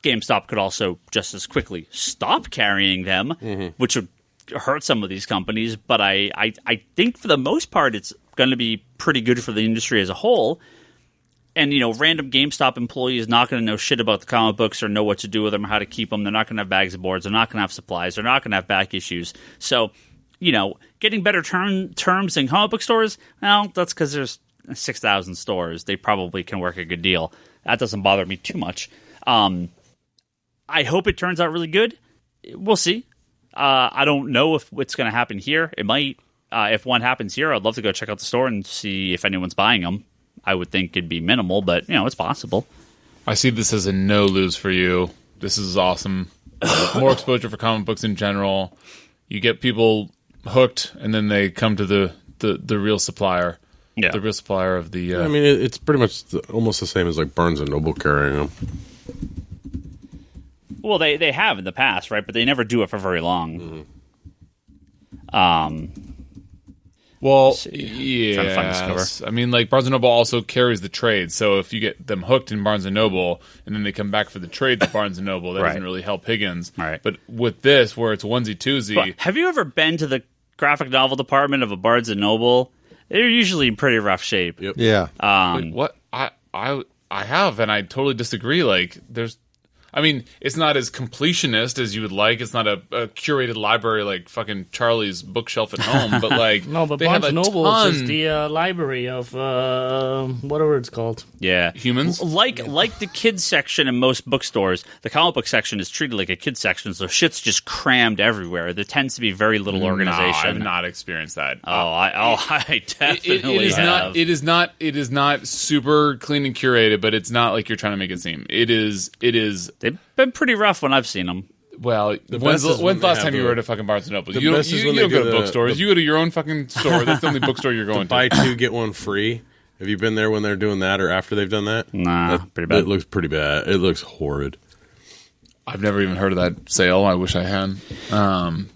GameStop could also just as quickly stop carrying them, which would hurt some of these companies. But I think for the most part, it's going to be pretty good for the industry as a whole. And, random GameStop employee is not going to know shit about the comic books or know what to do with them or how to keep them. They're not going to have bags of boards. They're not going to have supplies. They're not going to have back issues. So, getting better terms in comic book stores, well, that's because there's 6,000 stores. They probably can work a good deal. That doesn't bother me too much. I hope it turns out really good. We'll see. I don't know if it's going to happen here. It might. If one happens here, I'd love to go check out the store and see if anyone's buying them. I would think it'd be minimal, but, it's possible. I see this as a no lose for you. This is awesome. More exposure for comic books in general. You get people hooked, and then they come to the real supplier. Yeah. The real supplier of the. I mean, it's pretty much almost the same as Barnes and Noble carrying them. Well, they have in the past, right? But they never do it for very long. Well, Trying to find this yeah. cover. I mean, like Barnes & Noble also carries the trade, so if you get them hooked in Barnes & Noble and then they come back for the trade to Barnes & Noble, that Right. doesn't really help Higgins. Right. But with this, where it's onesie-twosie, But have you ever been to the graphic novel department of a Barnes and Noble? They're usually in pretty rough shape. Yep. Yeah. Wait, what? I have, and I totally disagree. Like, I mean, it's not as completionist as you would like. It's not a curated library like fucking Charlie's bookshelf at home. But like, No, but they have Barnes a Noble ton. is the library of whatever it's called. Yeah. Humans? Like the kids section in most bookstores, the comic book section is treated like a kids section, so shit's just crammed everywhere. There tends to be very little organization. No, I've not experienced that. I definitely It is have. not. It is not super clean and curated, but it's not like you're trying to make it seem. It is. They've been pretty rough when I've seen them. Well, when's best is the when they last have time you the- were at a fucking Barnes and Noble? the You don't, best is you when don't they go do to the- bookstores. You go to your own fucking store. That's the only bookstore you're going Buy to. 2 get 1 free. Have you been there when they're doing that or after they've done that? Nah, pretty bad. It looks pretty bad. It looks horrid. I've never even heard of that sale. I wish I had.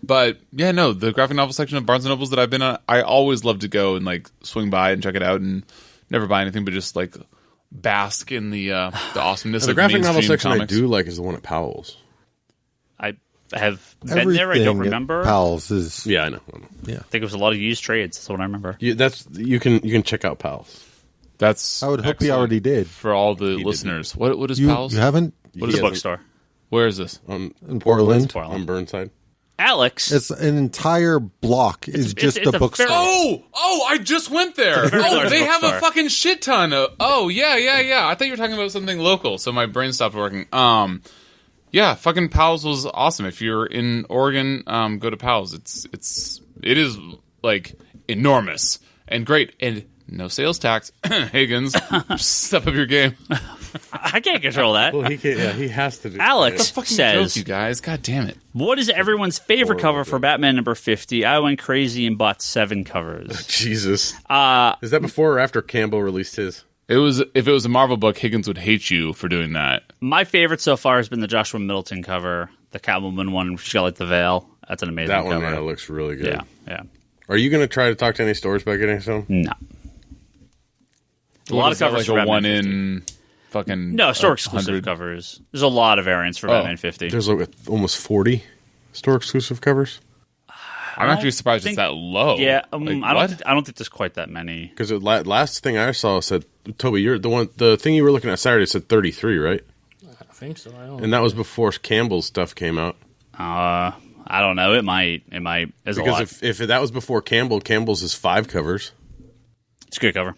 But yeah, no, the graphic novel section of Barnes and Nobles that I've been on, I always love to go and like swing by and check it out, and never buy anything, but just like bask in the awesomeness The of graphic novel mainstream section comics. I do like is the one at Powell's. I have been there. I don't Everything at remember. Powell's is Yeah, I know. I think it was a lot of used trades. That's what I remember. You can check out Powell's. That's I would hope he excellent already did. for all the listeners. What is You Powell's? haven't What is a He hasn't- bookstore? Where is this? On in Portland. on Burnside. Alex. It's an entire block is just it's a a bookstore. very- I just went there. very large They have a bookstore. fucking shit ton of. Oh yeah. I thought you were talking about something local, so my brain stopped working. Yeah, fucking Powell's was awesome. If you're in Oregon, go to Powell's. It is like enormous and great, and no sales tax. Higgins, step up your game. I can't control that. Well, he has to do. Alex Fucking says, joke, you guys. God damn it. "What is everyone's favorite cover for Batman number 50? I went crazy and bought 7 covers." Jesus. Is that before or after Campbell released his? If it was a Marvel book, Higgins would hate you for doing that. My favorite so far has been the Joshua Middleton cover, the Catwoman one. She's got like the veil. That's an amazing That one cover. looks really good. Yeah. Are you going to try to talk to any stores about getting some? No. A lot of covers like for a Batman one 50. in fucking No, store exclusive 100. covers. There's a lot of variants for Batman 50. There's like almost 40 store exclusive covers. I'm actually surprised think- it's that low. Yeah, Like, I what? don't think there's quite that many. Because the last thing I saw said, Toby, you're the thing you were looking at Saturday said 33, right? I think so. I don't. And that was before Campbell's stuff came out. I don't know. It might. There's a lot. Because if that was before Campbell's is 5 covers. It's a good cover.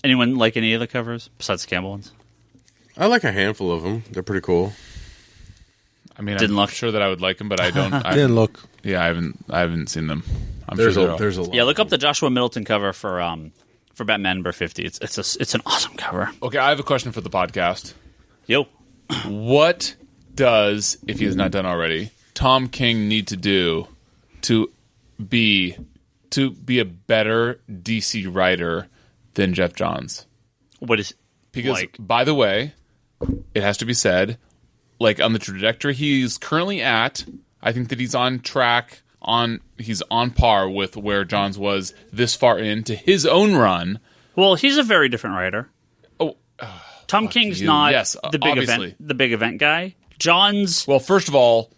Anyone like any of the covers besides the Campbell ones? I like a handful of them. They're pretty cool. I mean, Didn't I'm look. sure that I would like them, but I don't. Didn't look. Yeah, I haven't seen them. I'm There's sure there's a lot. Yeah, look up the Joshua Middleton cover for Batman number 50. It's an awesome cover. Okay, I have a question for the podcast. Yo, What does, if he has not done already, Tom King need to do to be a better DC writer than Jeff Johns? what is Because, like? by the way, it has to be said, like on the trajectory he's currently at, I think that he's on track. He's on par with where Johns was this far into his own run. Well, he's a very different writer. Oh, Tom King's you. not Yes, the big obviously. event guy. John's well, first of all,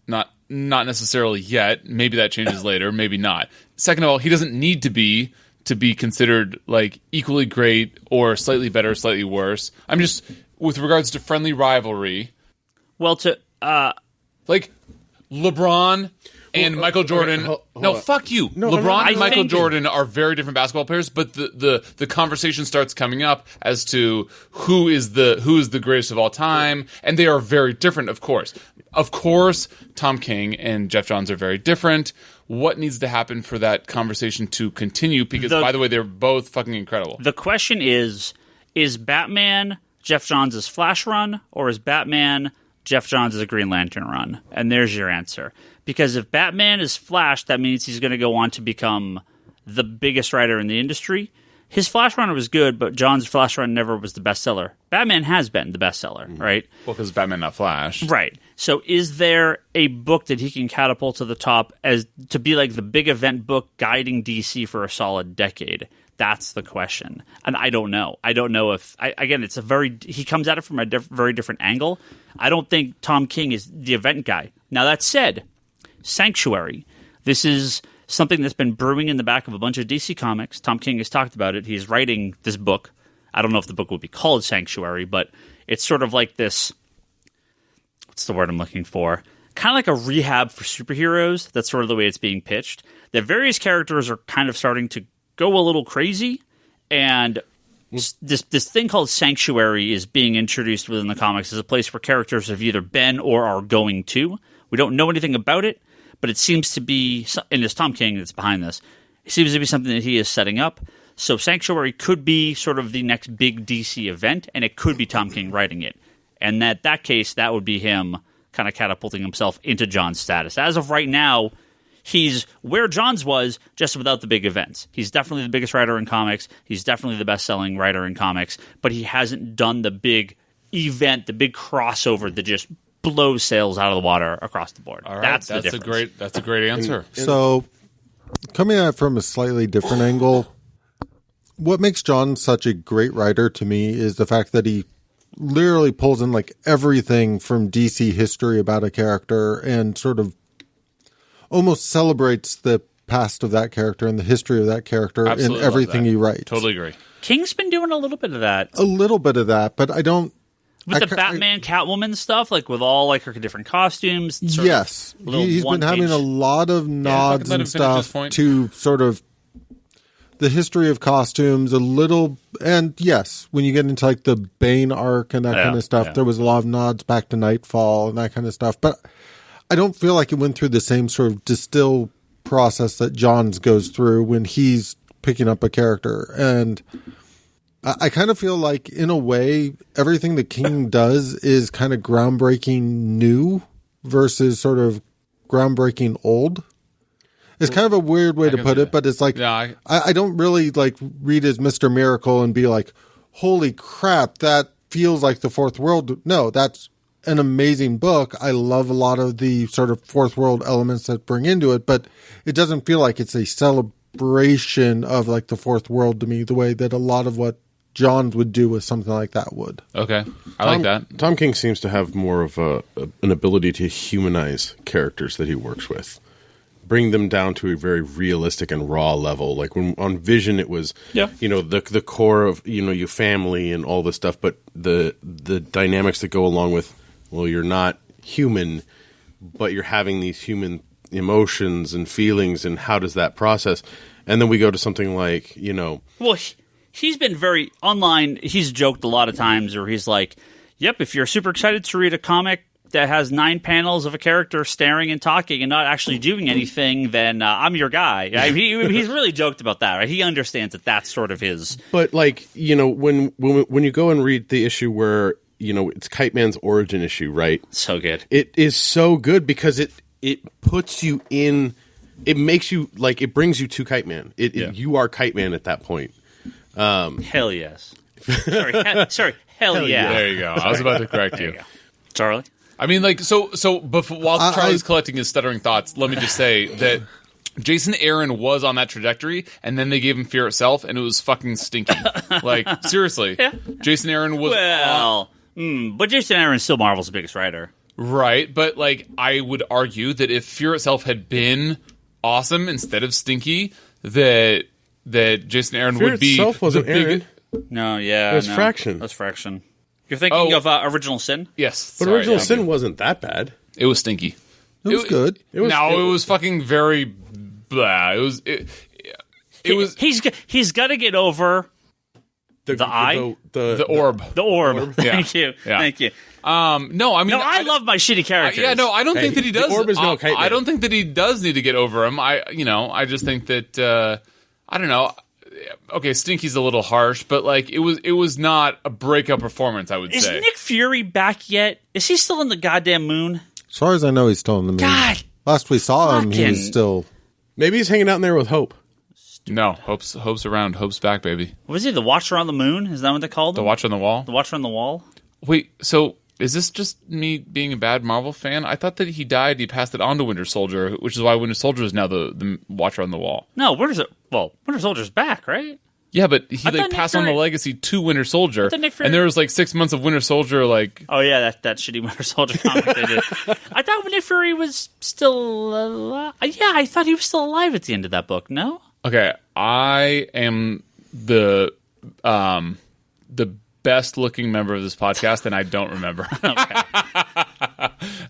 not necessarily yet. Maybe that changes later. Maybe not. Second of all, he doesn't need to be considered like equally great or slightly better, slightly worse. I'm just with regards to friendly rivalry, well to like LeBron and Michael Jordan. hold No, on. fuck you. No, LeBron I and Michael think- Jordan are very different basketball players, but the conversation starts coming up as to who is the greatest of all time, and they are very different, of course. Of course, Tom King and Jeff Johns are very different. What needs to happen for that conversation to continue? Because, by the way, they're both fucking incredible. the question is Batman Jeff Johns' Flash run, or is Batman Jeff Johns' Green Lantern run? And there's your answer. Because if Batman is Flash, that means he's going to go on to become the biggest writer in the industry. his Flash run was good, but John's Flash run never was the bestseller. Batman has been the bestseller, right? Well, because Batman, not Flash. Right. So is there a book that he can catapult to the top as to be like the big event book guiding DC for a solid decade? That's the question. And I don't know. I don't know if again, he comes at it from a very different angle. I don't think Tom King is the event guy. Now that said, Sanctuary. This is something that's been brewing in the back of a bunch of DC comics. Tom King has talked about it. He's writing this book. I don't know if the book will be called Sanctuary, but it's sort of like this, what's the word I'm looking for? Kind of like a rehab for superheroes. That's sort of the way it's being pitched. That various characters are kind of starting to go a little crazy, and this thing called Sanctuary is being introduced within the comics as a place where characters have either been or are going to. We don't know anything about it, but it seems to be, and it's Tom King that's behind this, it seems to be something that he is setting up. So Sanctuary could be sort of the next big DC event, and it could be Tom King writing it. And that case, that would be him kind of catapulting himself into John's status. As of right now, he's where John's was, just without the big events. He's definitely the biggest writer in comics. He's definitely the best-selling writer in comics, but he hasn't done the big event, the big crossover that just blows sales out of the water across the board. All right, that's the difference. That's a great answer. So, coming at it from a slightly different angle, what makes John such a great writer to me is the fact that he literally pulls in like everything from DC history about a character and sort of almost celebrates the past of that character and the history of that character Absolutely in everything he writes. Totally agree. King's been doing a little bit of that. A little bit of that, but I don't... With the Batman Catwoman stuff, like with all like her different costumes. Yes. He's been having a lot of nods and stuff to sort of the history of costumes, a little, and yes, when you get into like the Bane arc and that kind of stuff, there was a lot of nods back to Nightfall and that kind of stuff. But I don't feel like it went through the same sort of distill process that Johns goes through when he's picking up a character. And I kind of feel like, in a way, everything that King does is kind of groundbreaking new versus sort of groundbreaking old. It's kind of a weird way to put it, but it's like, I don't really like read as Mr. Miracle and be like, holy crap, that feels like the Fourth World. No, that's an amazing book. I love a lot of the sort of Fourth World elements that bring into it, but it doesn't feel like it's a celebration of like the Fourth World to me, the way that a lot of what Johns would do with something like that would. Okay. I like that. Tom King seems to have more of an ability to humanize characters that he works with. Bring them down to a very realistic and raw level. Like when on Vision, it was, the core of, your family and all this stuff, but the dynamics that go along with, well, you're not human, but you're having these human emotions and feelings, and how does that process? And then we go to something like, Well, he's been very online. He's joked a lot of times where he's like, yep, if you're super excited to read a comic that has 9 panels of a character staring and talking and not actually doing anything, then I'm your guy. He's really joked about that, right? He understands that that's sort of his. But like, when you go and read the issue where, it's Kite Man's origin issue, right? So good. It is so good because it puts you in, it makes you, like, it brings you to Kite Man. You are Kite Man at that point. Hell yes. Sorry, hell yeah. There you go. I was about to correct you. Charlie? I mean, like, so before, while Charlie's collecting his stuttering thoughts, let me just say that Jason Aaron was on that trajectory, and then they gave him Fear Itself, and it was fucking stinky. Like, seriously. Yeah. Jason Aaron was... but Jason Aaron's still Marvel's biggest writer. Right, but, like, I would argue that if Fear Itself had been awesome instead of stinky, that Jason Aaron would be... Fear Itself wasn't Aaron. No, yeah. It was Fraction. That's Fraction. You're thinking of Original Sin? Yes. But Original Sin wasn't that bad. It was stinky. It was good. It was fucking very blah. It was. He's got to get over the eye, the orb, the orb. Yeah. Thank you. Yeah. Thank you. No, I mean, I love my shitty characters. I don't think that he does. The orb is no Kite Man. I don't think that he does need to get over him. I just think that I don't know. Okay, stinky's a little harsh, but like it was not a breakout performance, I would say. Is Nick Fury back yet? Is he still in the goddamn moon? As far as I know, he's still in the moon. God. Last we saw him, he was still... Maybe he's hanging out in there with Hope. No, Hope's around. Hope's back, baby. What was he? The Watcher on the Moon? Is that what they called him? The Watch on the Wall. The Watcher on the Wall? Wait, so is this just me being a bad Marvel fan? I thought that he died. He passed it on to Winter Soldier, which is why Winter Soldier is now the Watcher on the Wall. No, Winter Soldier's back, right? Yeah, but he thought Nick passed on the Fury- legacy to Winter Soldier, thought Nick Fury- and there was 6 months of Winter Soldier. Oh yeah, that shitty Winter Soldier comic they did. I thought Nick Fury was still alive. Yeah, I thought he was still alive at the end of that book. No. Okay, I am the best looking member of this podcast, and I don't remember. Okay.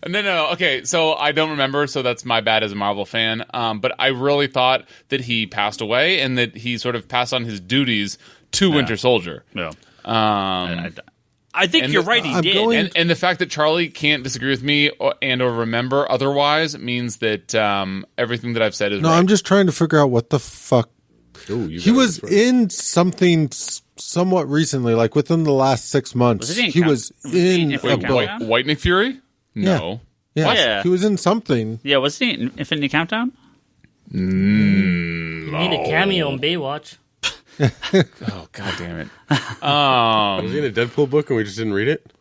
No. Okay, so I don't remember, so that's my bad as a Marvel fan. But I really thought that he passed away and that he sort of passed on his duties to Winter Soldier. No. I think and you're the- right. He I'm did. going- And the fact that Charlie can't disagree with me or remember otherwise means that everything that I've said is No, right. I'm just trying to figure out what the fuck. Ooh, you He got was this right. in something somewhat recently, like within the last 6 months. Was it in He Count- was was he in in Infinity a book. Countdown? White Nick Fury? No. Yeah. Yeah. He was in something. Yeah, was he in Infinity Countdown? You need a cameo in Baywatch. Oh, god damn it. Was he in a Deadpool book and we just didn't read it?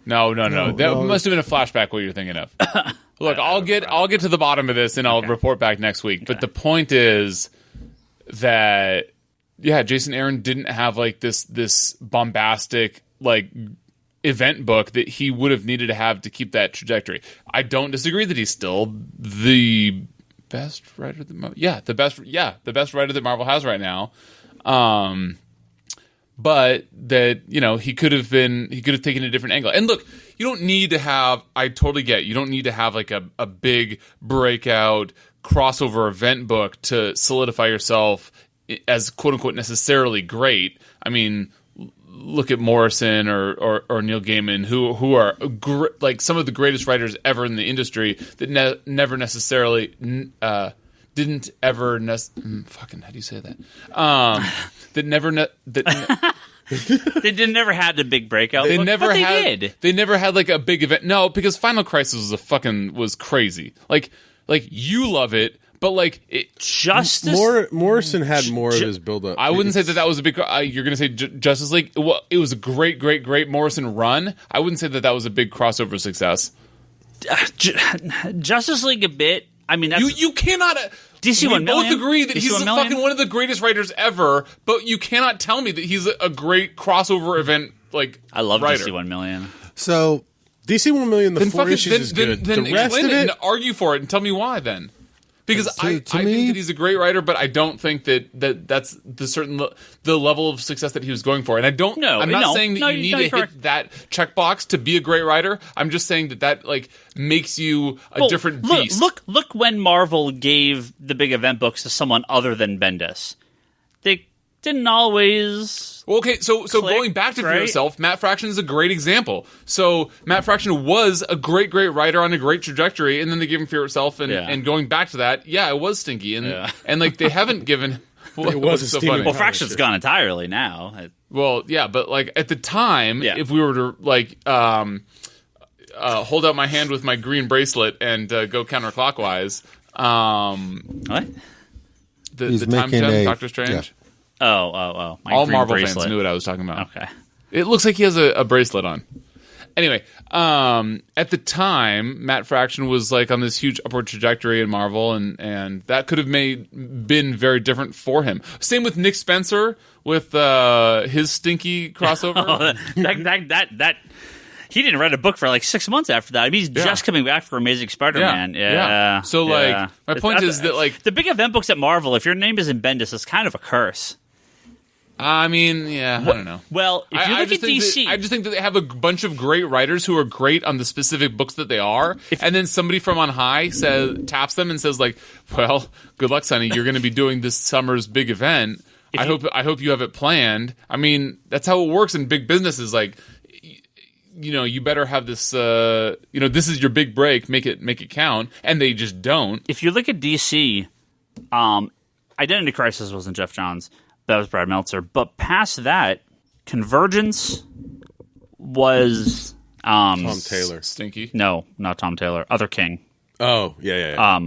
No. That no. must have been a flashback what you're thinking of. Look, I'll get to the bottom of this and I'll report back next week. But the point is that Jason Aaron didn't have this bombastic event book that he would have needed to have to keep that trajectory. I don't disagree that he's still the best writer that the best writer that Marvel has right now. But that, he could have taken a different angle. And look, you don't need to have, I totally get, you don't need to have a big breakout crossover event book to solidify yourself as quote unquote necessarily great. I mean, look at Morrison or Neil Gaiman, who are some of the greatest writers ever in the industry that never necessarily didn't ever fucking, how do you say that? That never They never had the big breakout. They book, never but had. They did. They never had a big event. No, because Final Crisis was crazy. Like you love it, but Justice. Morrison had more of his build-up. I wouldn't say that was a big. You're going to say Justice League. Well, it was a great Morrison run. I wouldn't say that was a big crossover success. Justice League a bit. I mean, that's You cannot. DC we 1 million. both agree that DC he's 1 million? fucking one of the greatest writers ever, but you cannot tell me that he's a great crossover event I love writer. DC 1 million. So DC 1 million, the Then four fucking issues is then good. then The rest explain of it it, and argue for it and tell me why then. Because To I me- think that he's a great writer, but I don't think that's the level of success that he was going for. And I don't. No, I'm not no, saying that no, you need no, to you're correct. hit that checkbox to be a great writer. I'm just saying that makes you a different beast. Look when Marvel gave the big event books to someone other than Bendis. They didn't always. Well, okay, so Click, going back to For right? Yourself, Matt Fraction is a great example. So Matt Fraction was a great writer on a great trajectory, and then they gave him For Yourself, and going back to that, it was stinky, and they haven't given. It was a so steaming funny. Well, Oh, Fraction's shit. gone entirely now. Well, yeah, but at the time, Yeah. if we were to hold out my hand with my green bracelet and go counterclockwise, What? He's the time making gem, a- Doctor Strange. Oh. My All green Marvel bracelet. fans knew what I was talking about. Okay. It looks like he has a bracelet on. Anyway, at the time, Matt Fraction was on this huge upward trajectory in Marvel, and that could have been very different for him. Same with Nick Spencer with his stinky crossover. that he didn't write a book for 6 months after that. I mean, he's just coming back for Amazing Spider-Man. Yeah. So my point is that the big event books at Marvel, if your name isn't Bendis, it's kind of a curse. I mean, I don't know. Well, if you look at DC, I just think that they have a bunch of great writers who are great on the specific books that they are, and then somebody from on high taps them and says "Well, good luck, Sonny. You're going to be doing this summer's big event. I hope you have it planned." I mean, that's how it works in big businesses. You better have this. This is your big break. Make it count, and they just don't. if you look at DC, Identity Crisis wasn't Jeff Johns. That was Brad Meltzer. But past that, Convergence was Tom Taylor. Stinky. no, not Tom Taylor. Other King. Oh, yeah.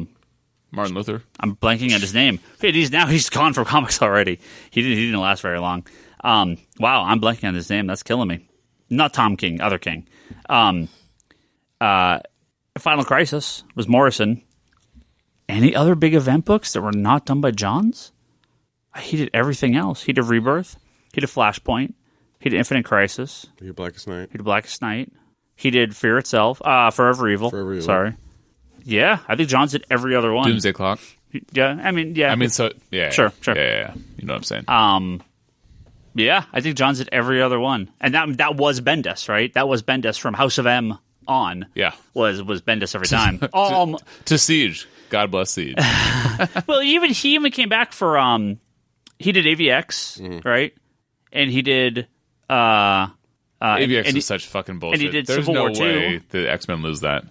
Martin Luther. I'm blanking on his name. Hey, he's gone from comics already. He didn't last very long. Wow, I'm blanking on his name. That's killing me. Not Tom King, other King. Final Crisis was Morrison. Any other big event books that were not done by Johns? He did everything else. He did Rebirth. He did Flashpoint. He did Infinite Crisis. He did Blackest Night. He did Blackest Night. He did Fear Itself. Forever Evil. Forever Evil. Sorry. Yeah, I think Johns did every other one. Doomsday Clock. Yeah, I mean, So yeah. Sure. Yeah. You know what I'm saying? Yeah, I think Johns did every other one, and that was Bendis, right? That was Bendis from House of M on. Yeah. was Bendis every time. To Siege. God bless Siege. Well, he even came back for he did AVX, right? And he did AVX and is such fucking bullshit. and he did There's Civil no War way II. the X-Men lose that.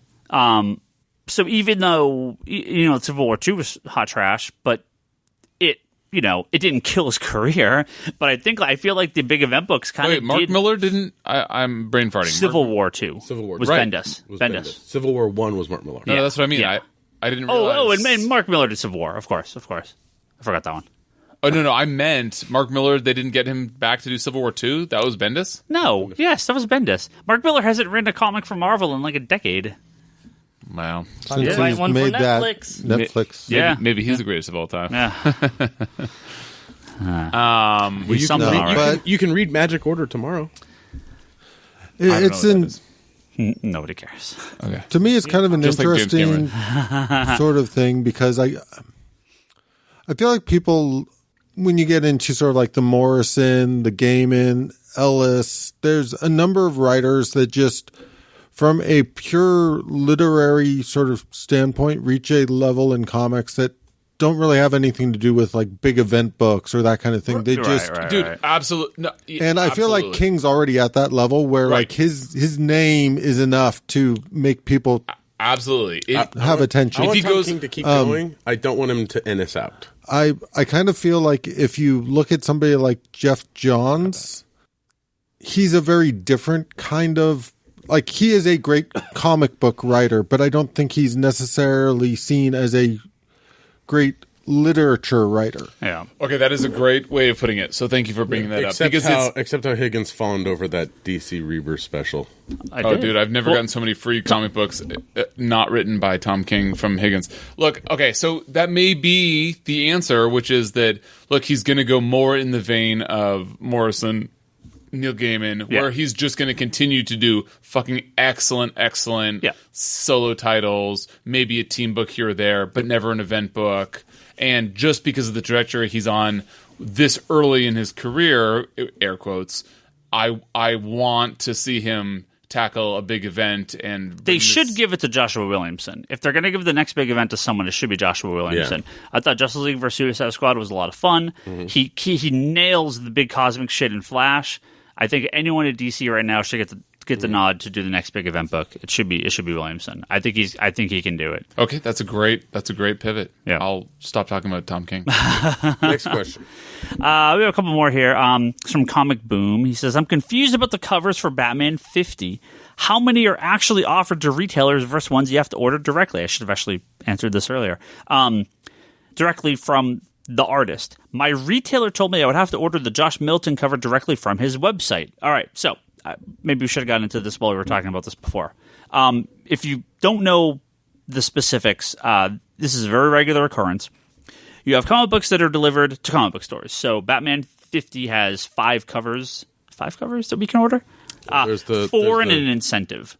So even though Civil War II was hot trash, but it didn't kill his career. But I feel like the big event books kind Wait, of Mark Miller didn't? I'm brain farting. Civil War II. Civil War was Right. Bendis. Was Bendis. Civil War 1 was Mark Miller. No, that's what I mean. Yeah. I didn't realize. Oh, and Mark Miller did Civil War, of course. I forgot that one. Oh, no. I meant Mark Miller. They didn't get him back to do Civil War 2. That was Bendis. No, yes, that was Bendis. Mark Miller hasn't written a comic for Marvel in like a decade. Wow. Since Right he's one for made that Netflix. Netflix. Yeah. Maybe he's the greatest of all time. Yeah, He's something no, all right. but You can read Magic Order tomorrow. it's know what in. that is. Nobody cares. Okay. To me, it's kind of an Just like James interesting sort of thing because I feel like people, when you get into sort of like the Morrison, the Gaiman, Ellis, there's a number of writers that just, from a pure literary sort of standpoint, reach a level in comics that don't really have anything to do with like big event books or that kind of thing. They just right. Dude, absolutely. No, and I feel like King's already at that level where Right. like his name is enough to make people Absolutely. have attention. I want he Tom goes- King to keep going. I don't want him to end us out. I kind of feel like if you look at somebody like Jeff Johns, he's a very different kind of, like, he is a great comic book writer, but I don't think he's necessarily seen as a great literature writer. Yeah. Okay, that is a great way of putting it. So thank you for bringing that up. Because Except how Higgins fawned over that DC Rebirth special. I Oh, did. dude, I've never gotten so many free comic books not written by Tom King from Higgins. Look, okay, so that may be the answer, which is that, look, he's going to go more in the vein of Morrison, Neil Gaiman, where he's just going to continue to do fucking excellent Yeah. solo titles, maybe a team book here or there, but never an event book. And just because of the trajectory he's on this early in his career, air quotes, I want to see him tackle a big event. And They should give it to Joshua Williamson. If they're going to give the next big event to someone, it should be Joshua Williamson. I thought Justice League vs. Suicide Squad was a lot of fun. He nails the big cosmic shit in Flash. I think anyone at DC right now should get the nod to do the next big event book. It should be Williamson. I think he can do it. Okay, that's a great pivot. Yeah. I'll stop talking about Tom King. Next question. We have a couple more here. It's from Comic Boom. He says, I'm confused about the covers for Batman 50. How many are actually offered to retailers versus ones you have to order directly? I should have actually answered this earlier. Directly from the artist. My retailer told me I would have to order the Josh Milton cover directly from his website. All right, so maybe we should have gotten into this while we were talking about this before. If you don't know the specifics, this is a very regular occurrence. You have comic books that are delivered to comic book stores. So Batman 50 has 5 covers that we can order. There's the- 4 there's and the- an incentive.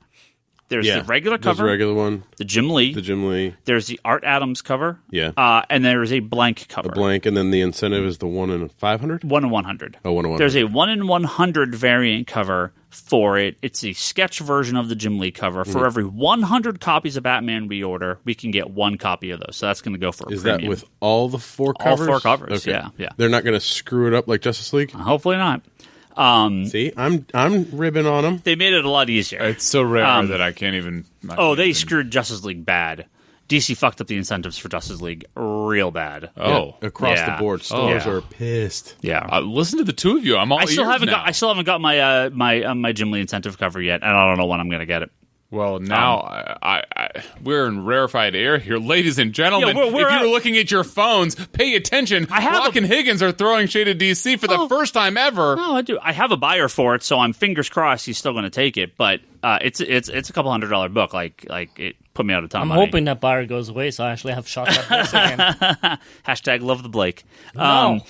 There's the regular There's cover, the regular one, the Jim Lee. the Jim Lee, There's the Art Adams cover. Yeah. And there's a blank cover. blank, and then the incentive is the 1 in 500. 1 in 100. Oh, 1 in 100. There's a 1 in 100 variant cover for it. It's a sketch version of the Jim Lee cover. For every 100 copies of Batman we order, we can get 1 copy of those. So that's going to go for a Is premium. that with all the 4 All covers? 4 covers, yeah. They're not going to screw it up like Justice League. Hopefully not. See, I'm ribbing on them. They made it a lot easier. It's so rare that I can't even. They screwed Justice League bad. DC fucked up the incentives for Justice League real bad. Oh, Across Yeah. the board, stores Yeah. are pissed. Yeah. listen to the two of you. I'm all I still ears haven't now. got my my Jim Lee incentive cover yet, and I don't know when I'm going to get it. Well, now I we're in rarefied air here, ladies and gentlemen. Yeah, we're if out. you're looking at your phones, pay attention. Brock and Higgins are throwing shade at DC for the first time ever. No, I do. I have a buyer for it, so I'm fingers crossed he's still going to take it. But it's a couple $100 book. Like it put me out of ton of I'm money. hoping that buyer goes away, so I actually have shot that horse again. Hashtag love the Blake. No.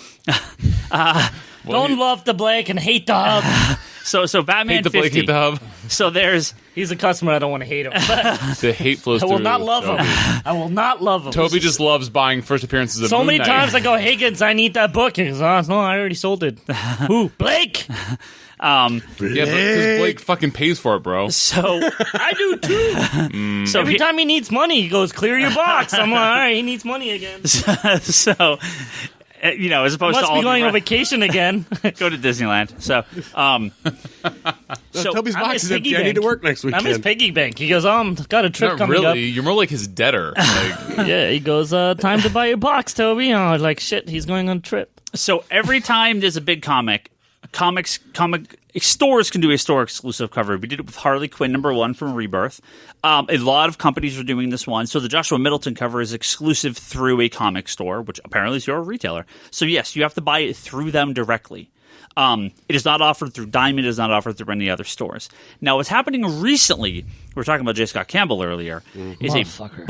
Don't love the Blake and hate the Hub. So Batman Hate the 50. Blake, hate the Hub. So there's He's a customer. I don't want to hate him. The hate flows I will through not love Toby. him. I will not love him. Toby just loves buying first appearances of So Moon many Knight. times I go, Higgins, I need that book. He goes, oh, no, I already sold it. Who? Blake? Yeah, because Blake fucking pays for it, bro. so I do too. so Every time he needs money, he goes, clear your box. I'm like, all right, he needs money again. so as opposed Must to all be going the on vacation again. go to Disneyland. So so Toby's I'm box his is empty. piggy I need to bank. work next I'm his weekend. piggy bank. He goes, got a trip Not coming really. You're more like his debtor. Like, up. Yeah, he goes, time to buy your box, Toby. I was like, shit, he's going on a trip. So every time there's a big comic stores can do a store exclusive cover. We did it with Harley Quinn #1 from Rebirth. A lot of companies are doing this one. So the Joshua Middleton cover is exclusive through a comic store, which apparently is your retailer. So yes, you have to buy it through them directly. It is not offered through Diamond. It is not offered through any other stores. Now, what's happening recently? We were talking about J. Scott Campbell earlier. Is a Motherfucker.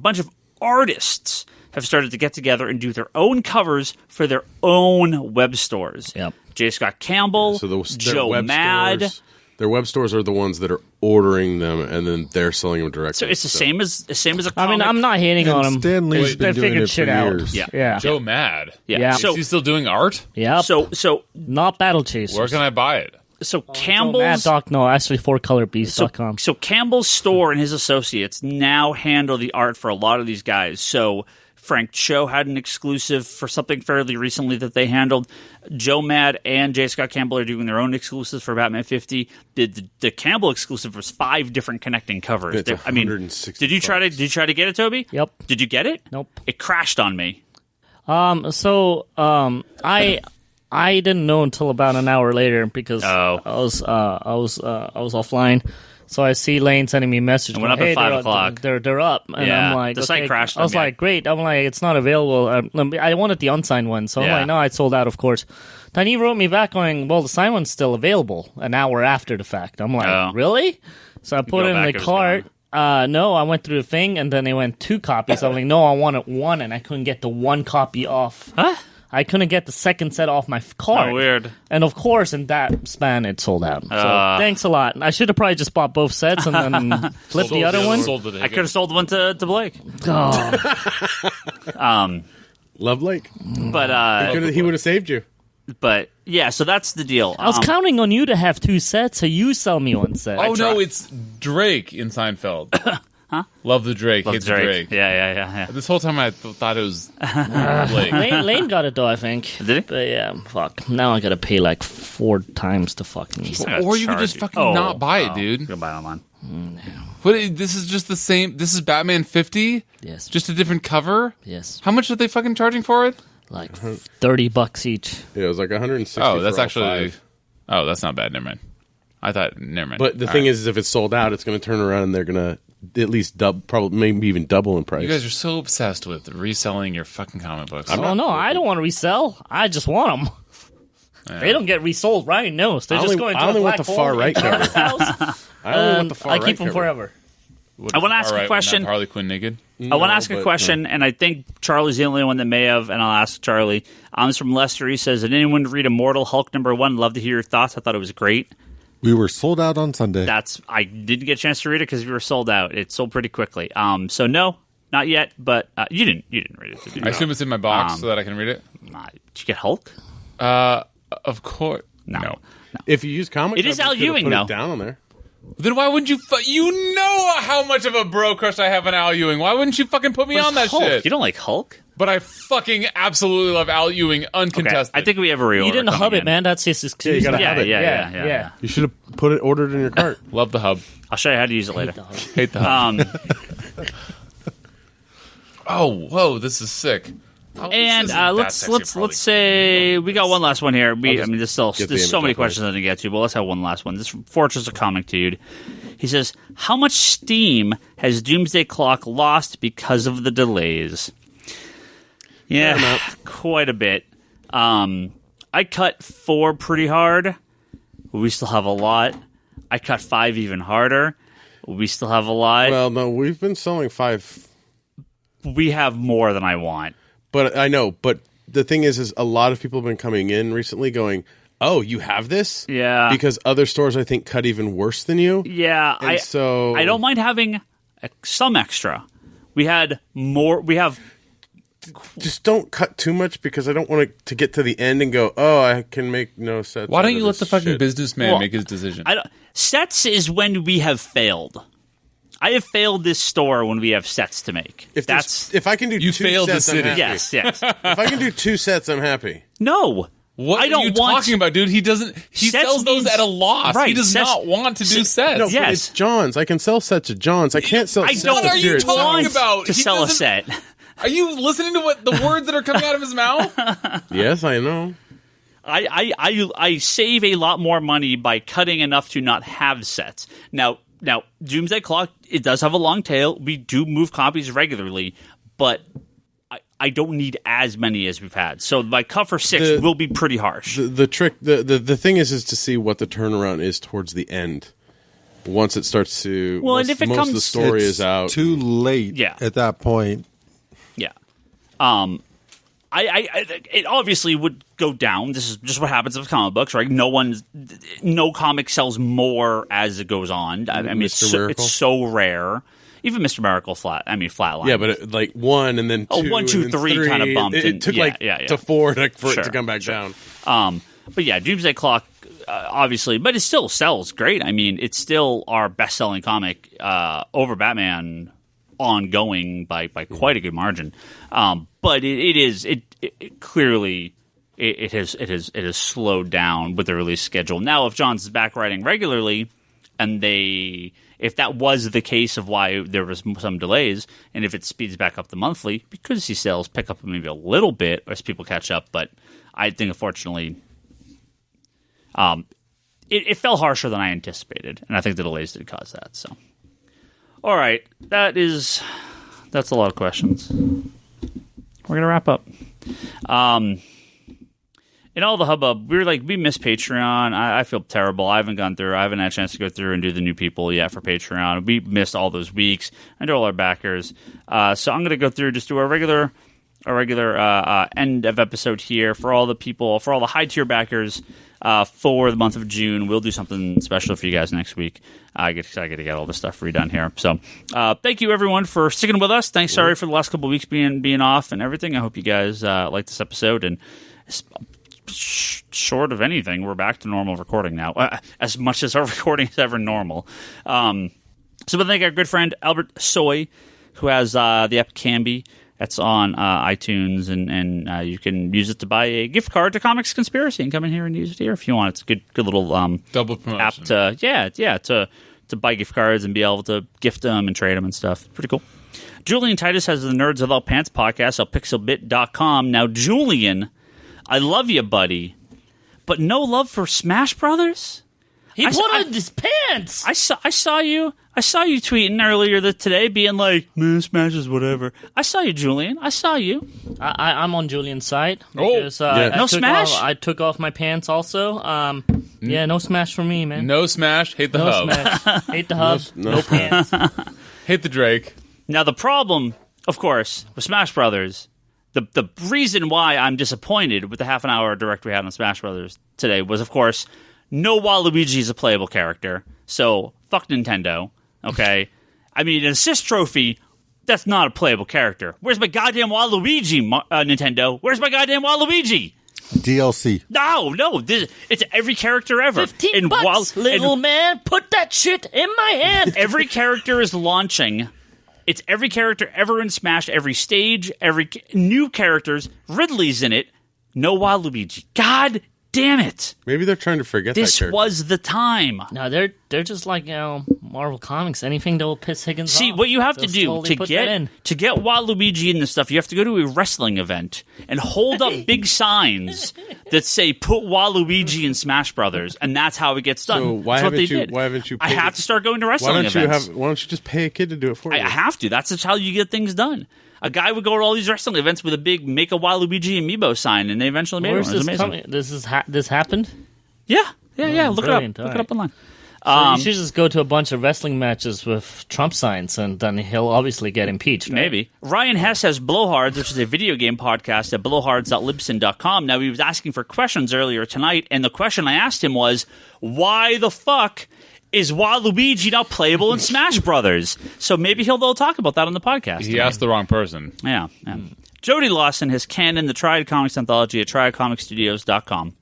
bunch of artists have started to get together and do their own covers for their own web stores. Yep. J. Scott Campbell, So their Joe web Mad. stores, their web stores are the ones that are ordering them, and then they're selling them directly. So it's the same as a comic. I mean, I'm not hating on him. Stan Lee's They been doing figured it for shit out. years. Yeah. Yeah. Joe Mad. Yeah. Yeah. So Is he still doing art? Yep. so Not Battle Chasers. Where can I buy it? Mad Campbell's Doc, no, actually, 4colorbeast.com. So Campbell's store and his associates now handle the art for a lot of these guys. So Frank Cho had an exclusive for something fairly recently that they handled. Joe Mad and J. Scott Campbell are doing their own exclusives for Batman 50. The Campbell exclusive was 5 different connecting covers. It's I mean, $160. did you try to get it, Toby? Yep. Did you get it? Nope. It crashed on me. I didn't know until about an hour later because Oh. I was offline. So I see Lane sending me a message. went up going, at 5 they're- o'clock. They're up, and Yeah, I'm like, the site okay. crashed I was on me. like, great. I'm like, it's not available. I wanted the unsigned one, so I'm Yeah. like, no, I sold out, of course. Then he wrote me back going, well, the signed one's still available an hour after the fact. I'm like, Oh. really? So I put go it in back, the it was cart. No, I went through the thing, and then they went 2 copies. I'm like, no, I wanted 1, and I couldn't get the 1 copy off. Huh? I couldn't get the second set off my card. Oh, weird. And of course, in that span, it sold out. So thanks a lot. I should have probably just bought both sets and then flipped the other one. Sold it I could have sold one to Blake. Oh, Love Lake. But He would have saved you. but yeah, so that's the deal. I was counting on you to have 2 sets, so you sell me 1 set. Oh no, it's Drake in Seinfeld. Huh? Love the Drake, hate the Drake. Yeah. This whole time I thought it was Blake. Lane got it though, I think. Did he? But yeah, fuck. Now I gotta pay like 4 times to fucking. Or you could just fucking not buy it, dude. Go buy it online. What? This is just the same. This is Batman 50. Yes. Just a different cover. Yes. How much are they fucking charging for it? Like $30 each. Yeah, it was like 160. Oh, that's for all actually. 5. Oh, that's not bad. Never mind. I thought. Never mind. But the All thing right. is, if it's sold out, it's going to turn around and they're going to at least probably maybe even double in price. You guys are so obsessed with reselling your fucking comic books. Oh no, I don't want to resell. I just want them. They don't get resold. Ryan knows. They're I just only- going I to only a want black the far hole right in cover. Trevor's house. I only want And the far I right keep them cover. forever. What I is wanna the ask far a right one, question. not Harley Quinn naked. I want to ask a question, and I think Charlie's the only one that may have, and I'll ask Charlie. This from Lester. He says, "Did anyone read Immortal Hulk #1? Love to hear your thoughts. I thought it was great." We were sold out on Sunday. I didn't get a chance to read it because we were sold out. It sold pretty quickly. So no, not yet. But you didn't read it. Did you? I assume it's in my box so that I can read it. Did you get Hulk? Of course. No. If you use comic, It is Hub, Al you could've Ewing, put it though. down on there. Then why wouldn't you? You know how much of a bro crush I have on Al Ewing. Why wouldn't you fucking put me on that Hulk. shit? You don't like Hulk? But I fucking absolutely love Al Ewing, Okay. uncontested. I think we have a reorder. You didn't coming hub it, in. man. That's his excuse. gotta Yeah, hub it. yeah. You should have ordered in your cart. love the hub. I'll show you how to use it later. Hate the hub. Oh, whoa! This is sick. Oh, this And isn't that let's sexy, let's probably. let's say we got one last one here. just There's get the so many image up questions I didn't get to, but let's have one last one. This is from Fortress of Comic Dude. He says, how much steam has Doomsday Clock lost because of the delays? Yeah, quite a bit. I cut 4 pretty hard. We still have a lot. I cut 5 even harder. We still have a lot. Well, no, we've been selling 5. We have more than I want. But I know. But the thing is a lot of people have been coming in recently going, oh, you have this? Yeah. Because other stores, I think, cut even worse than you. Yeah. And so I don't mind having some extra. We had more. We have. Just don't cut too much because I don't want to get to the end and go, oh, I can make no sets. Why out don't of you let this the fucking shit. businessman make his decision? Sets is when we have failed. I have failed this store when we have sets to make. If I can do You 2 failed the sets, I'm city. happy. yes. If I can do 2 sets, I'm happy. No. What I don't are you want, talking about, dude? He doesn't. He Sets sells those means- at a loss. right, He does sets- not want to do sets. No, but Yes. it's John's. I can sell sets at John's. I can't sell I sets don't What at are you Spirit talking Sales. want about? to He sell a doesn't- set. Are you listening to what the words that are coming out of his mouth? Yes, I know. I save a lot more money by cutting enough to not have sets. Now, Doomsday Clock, it does have a long tail. We do move copies regularly, but I don't need as many as we've had. So my cut for 6 will be pretty harsh. The trick, the thing is to see what the turnaround is towards the end. Once it starts to, Well, once and if it most of the comes- story It's is out, too late Yeah. at that point. Yeah. It obviously would go down. This is just what happens with comic books, right? No comic sells more as it goes on. I mean, Mr. Miracle? it's so rare. Even Mr. Miracle flatline. yeah, but it, 1 and then 2, 1, 2, and then 3 kind of bumped. It took yeah. to 4 for it Sure, to come back down. But yeah, Doomsday Clock, obviously, but it still sells great. I mean, it's still our best-selling comic over Batman, ongoing by quite a good margin. But it clearly has slowed down with the release schedule. Now, if Johns is back writing regularly, and if that was the case of why there was some delays, and if it speeds back up the monthly, we could see sales pick up maybe a little bit as people catch up. But I think, unfortunately, it fell harsher than I anticipated, and I think the delays did cause that. So, all right, that's a lot of questions. We're gonna wrap up. In all the hubbub, we missed Patreon. I feel terrible. I haven't had a chance to go through and do the new people yet for Patreon. We missed all those weeks and all our backers. So I'm going to go through, just do a regular end of episode here for all the people, for all the high tier backers for the month of June. We'll do something special for you guys next week. I get to get all this stuff redone here. So thank you everyone for sticking with us. Thanks. Sorry for the last couple of weeks being off and everything. I hope you guys like this episode, and short of anything, we're back to normal recording now, as much as our recording is ever normal. So but thank our good friend Albert Soy, who has the app Canby. That's on iTunes, and you can use it to buy a gift card to Comics Conspiracy and come in here and use it here if you want. It's a good little Double promotion. app to buy gift cards and be able to gift them and trade them and stuff. Pretty cool. Julian Titus has the Nerds Without Pants podcast on pixelbit.com. Now, Julian, I love you, buddy, but no love for Smash Brothers? He put on his pants. I saw you tweeting earlier today, being like, "Man, Smash is whatever." I saw you, Julian. I saw you. I'm on Julian's side. Oh, Because, yeah. No Smash? I took off my pants also. Yeah, no Smash for me, man. No Smash. Hate the No hub. Smash. Hate the hub. No No pants. Hate the Drake. Now, the problem, of course, with Smash Brothers, the reason why I'm disappointed with the half an hour direct we had on Smash Brothers today was, of course, no Waluigi is a playable character. So, fuck Nintendo. Okay? I mean, an assist trophy, that's not a playable character. Where's my goddamn Waluigi, Nintendo? Where's my goddamn Waluigi? DLC. No, it's every character ever. $15, little man. Put that shit in my hand. Every character is launching. It's every character ever in Smash, every stage, every new characters. Ridley's in it. No Waluigi. God damn it. Maybe they're trying to forget This that character. was the time. No, they're they're just like Marvel Comics. Anything that will piss Higgins off. See, what you have to they'll do slowly put that in. to get Waluigi and this stuff, you have to go to a wrestling event and hold up big signs that say "Put Waluigi in Smash Brothers," and that's how it gets done. So why that's what they haven't you? did. Why haven't you? I paid- have to start going to wrestling Why don't events. Why don't you just pay a kid to do it for you? I have to. That's just how you get things done. A guy would go to all these wrestling events with a big "Make a Waluigi amiibo" sign, and they eventually made Where's one. It was this amazing. coming? This happened. Yeah. Look brilliant. it up. Look it up online. So you should just go to a bunch of wrestling matches with Trump signs, and then he'll obviously get impeached. Right? Maybe. Ryan Hess has Blowhards, which is a video game podcast at blowhards.libsyn.com. Now, he was asking for questions earlier tonight, and the question I asked him was, why the fuck is Waluigi not playable in Smash Brothers? So maybe they'll talk about that on the podcast. He asked the wrong person. Yeah. Jody Lawson has Canon, the Triad Comics Anthology at triadcomicstudios.com.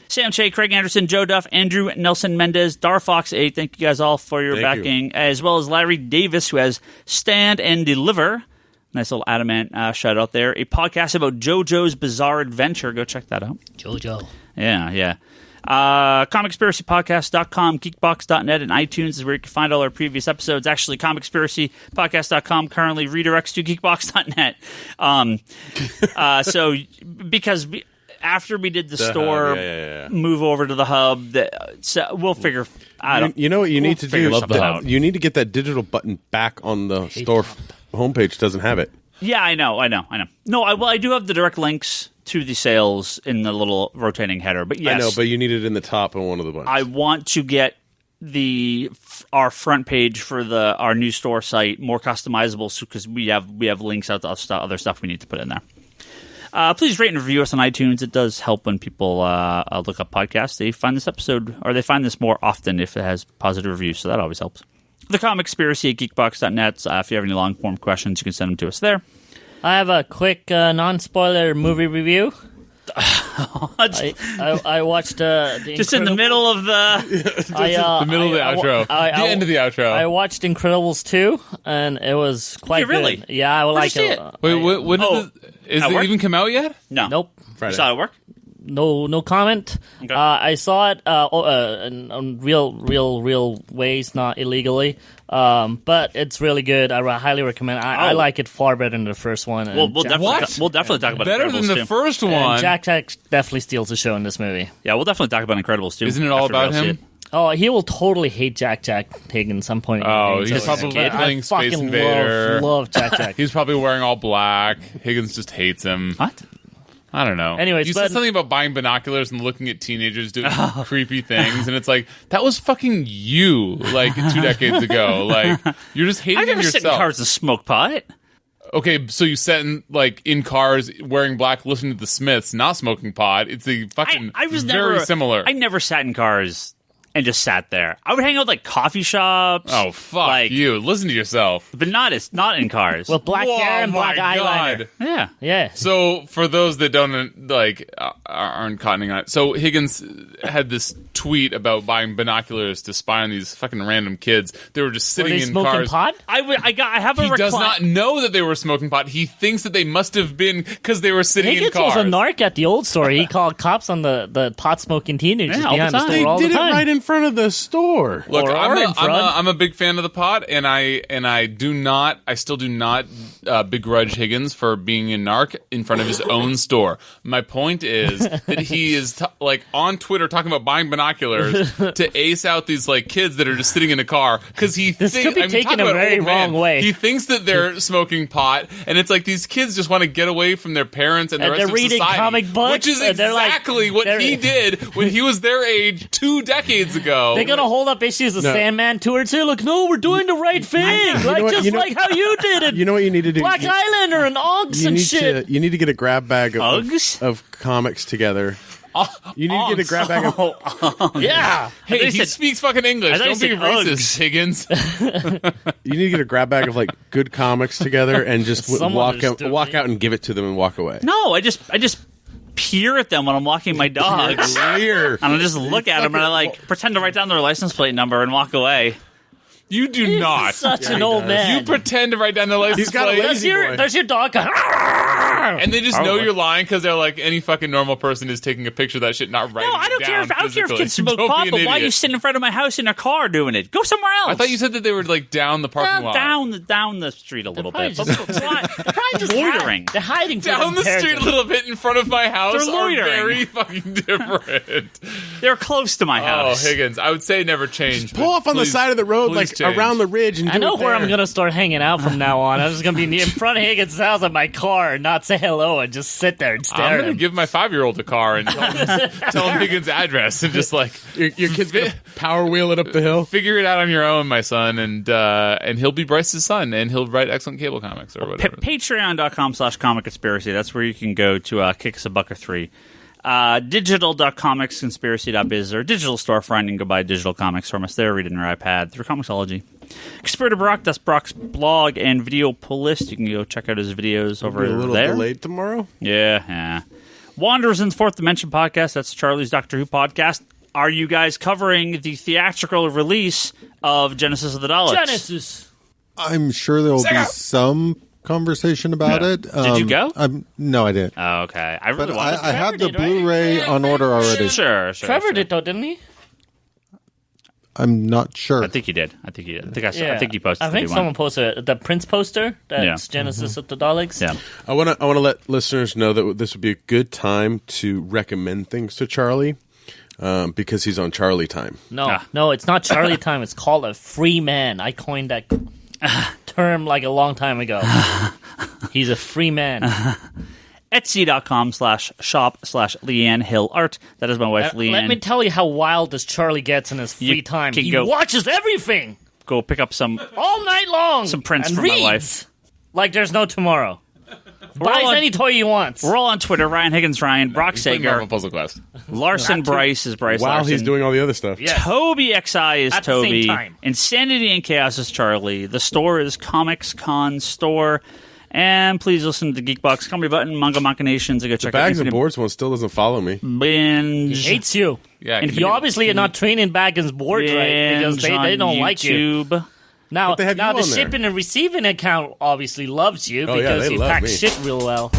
Sam Che, Craig Anderson, Joe Duff, Andrew Nelson Mendez, Darfox 8, thank you guys all for your backing, as well as Larry Davis, who has Stand and Deliver. Nice little Adamant shout out there. A podcast about JoJo's Bizarre Adventure. Go check that out. JoJo. Yeah. ComicSpiracyPodcast.com, Geekbox.net, and iTunes is where you can find all our previous episodes. Actually, ComicSpiracyPodcast.com currently redirects to Geekbox.net. So, because after we did the store move over to the hub, so we'll figure. You know what you need to do? something out. You need to get that digital button back on the store homepage. Doesn't have it. Yeah, I know. No, I do have the direct links to the sales in the little rotating header, but yes, I know, but you need it in the top of one of the buttons. I want to get our front page for our new store site more customizable, because we have links out to other stuff we need to put in there. Please rate and review us on iTunes. It does help when people look up podcasts. They find this episode, or they find this more often if it has positive reviews, so that always helps. The Comicspiracy at Geekbox.net. If you have any long-form questions, you can send them to us there. I have a quick non-spoiler movie review. I watched just in the middle of The middle of the outro. The end of the outro. I watched Incredibles 2, and it was quite really? good. Yeah, I would like you see it. it? Wait, when is at it work? even come out yet? No. Nope. You saw it at work? No comment. Okay. I saw it in real ways, not illegally. But it's really good. I highly recommend. I like it far better than the first one. And We'll definitely talk about Better Incredibles than the 2. first and one. Jack definitely steals the show in this movie. Yeah, we'll definitely talk about Incredibles 2. Isn't it all after we all about see him? it. Oh, he will totally hate Jack Higgins at some point. Oh, in the he's game. probably I playing Space fucking Invader. Love Jack. He's probably wearing all black. Higgins just hates him. What? I don't know. Anyways, you said something about buying binoculars and looking at teenagers doing creepy things, and it's like, that was fucking you, like 2 decades ago. Like, you're just hating I on never sit in yourself. cars to smoke pot. Okay, so you sat in cars wearing black, listening to the Smiths, not smoking pot. It's a fucking I was very never similar. I never sat in cars and just sat there. I would hang out with, like, coffee shops. Oh, fuck like, you. Listen to yourself. But not in cars. With black Whoa, hair and black my eyeliner. God. yeah. Yeah. So, for those that don't, aren't cottoning on it, so Higgins had this tweet about buying binoculars to spy on these fucking random kids. They were just Were sitting they in smoking cars. pot? I have a He does recline- not know that they were smoking pot. He thinks that they must have been because they were sitting Higgins in cars. was a narc at the old store. He called cops on the pot-smoking teenagers Yeah, all the behind the time. store They all did the it time. right in front of the store. Look, Or in front. I'm a big fan of the pot, and I still do not begrudge Higgins for being a narc in front of his own store. My point is that he is on Twitter talking about buying binoculars to ace out these kids that are just sitting in a car because he This could be taken talking a about very old man. wrong way. He thinks that they're smoking pot, and it's like these kids just want to get away from their parents and the And rest they're of reading society, comic books, which is and they're like- exactly what they're- he did when he was their age 2 decades ago. They're gonna hold up issues of No. Sandman tour too. Look, no, we're doing the right thing, like what- just you know- like how you did it. You know what you need to do? Black Highlander and Uggs you and need shit. you need to get a grab bag of Uggs? comics together. You need to get a grab bag of Yeah, Hey, They he said- speaks fucking English. I thought Don't you be said racist, Higgins. you need to get a grab bag of good comics together and just Someone understood walk me. out and give it to them and walk away. No, I just peer at them when I'm walking my dogs. Clear. And I just look at them and I pretend to write down their license plate number and walk away. You do not. such an old man. You pretend to write down the license He's got a plate. lazy boy. Does your dog go? And they just know you're lying because they're like, any fucking normal person is taking a picture of that shit, not writing No, I don't it care. down I don't care if physically. kids smoke Don't pot, be but an why are you idiot. sitting in front of my house in a car doing it? Go somewhere else. I thought you said that they were like down the parking lot. down the street a little bit. probably But just loitering. They're hiding from Down the street a little bit in front of my house They're are loitering. very fucking different. They're close to my Oh, house. Higgins, I would say never change. Pull off on the side of the road, please like change. around the ridge, and I do know it where there. I'm gonna start hanging out from now on. I'm just gonna be in front of Higgins' house in my car and not say hello and just sit there and stare I'm at gonna him. give my 5-year-old a car and tell him Higgins' address and just like Your kid's gonna power wheel it up the hill. figure it out on your own, my son, and he'll be Bryce's son, and he'll write excellent cable comics or whatever. Patreon.com/comic conspiracy. That's where you can go to kick us $1 or $3. Digital.comicsconspiracy.biz or digital storefront. You can go buy digital comics from us there, read it on your iPad through Comixology. Conspirator Brock, that's Brock's blog and video pull list. You can go check out his videos over Be a little there. delayed tomorrow. Yeah. Wanderers in the Fourth Dimension podcast. That's Charlie's Doctor Who podcast. Are you guys covering the theatrical release of Genesis of the Daleks? Genesis. I'm sure there will be some conversation about it. Did you go? No, I didn't. Oh, okay. I really But wanted I have the did, right? Blu-ray on order already. Sure. Trevor did though, didn't he? I'm not sure. I think you did. I think you Yeah. I think you posted. I think the someone one. posted it. The Prince poster. That's Genesis of the Daleks. Yeah. I want to let listeners know that this would be a good time to recommend things to Charlie, because he's on Charlie time. No, it's not Charlie time. It's called a free man. I coined that term like a long time ago. He's a free man. Etsy.com/shop/Leanne Hill Art. That is my wife, Leanne. Let me tell you how wild this Charlie gets in his free time. can He go- watches everything Go pick up some. all night long. Some prints and for my reads wife. like there's no tomorrow. Buys all on- any toy he wants. We're all on Twitter. Ryan Higgins, Ryan, Brock He's playing Marvel Sager, Puzzle Quest. Larson Bryce is Bryce While Larson. he's doing all the other stuff. Yes. Toby XI is At the same Toby. time. Insanity and Chaos is Charlie. The store is Comics Con Store. And please listen to the Geekbox Comedy Button, Manga Machinations, and go check out Bags and Infinite Boards one still doesn't follow me. Binge. Hates you. Yeah, And You obviously are not training back his boards right because Binge they on don't like you. YouTube. Now, But they have now you the on there. shipping and receiving account obviously loves you Oh, yeah, because they you love pack me. shit real well.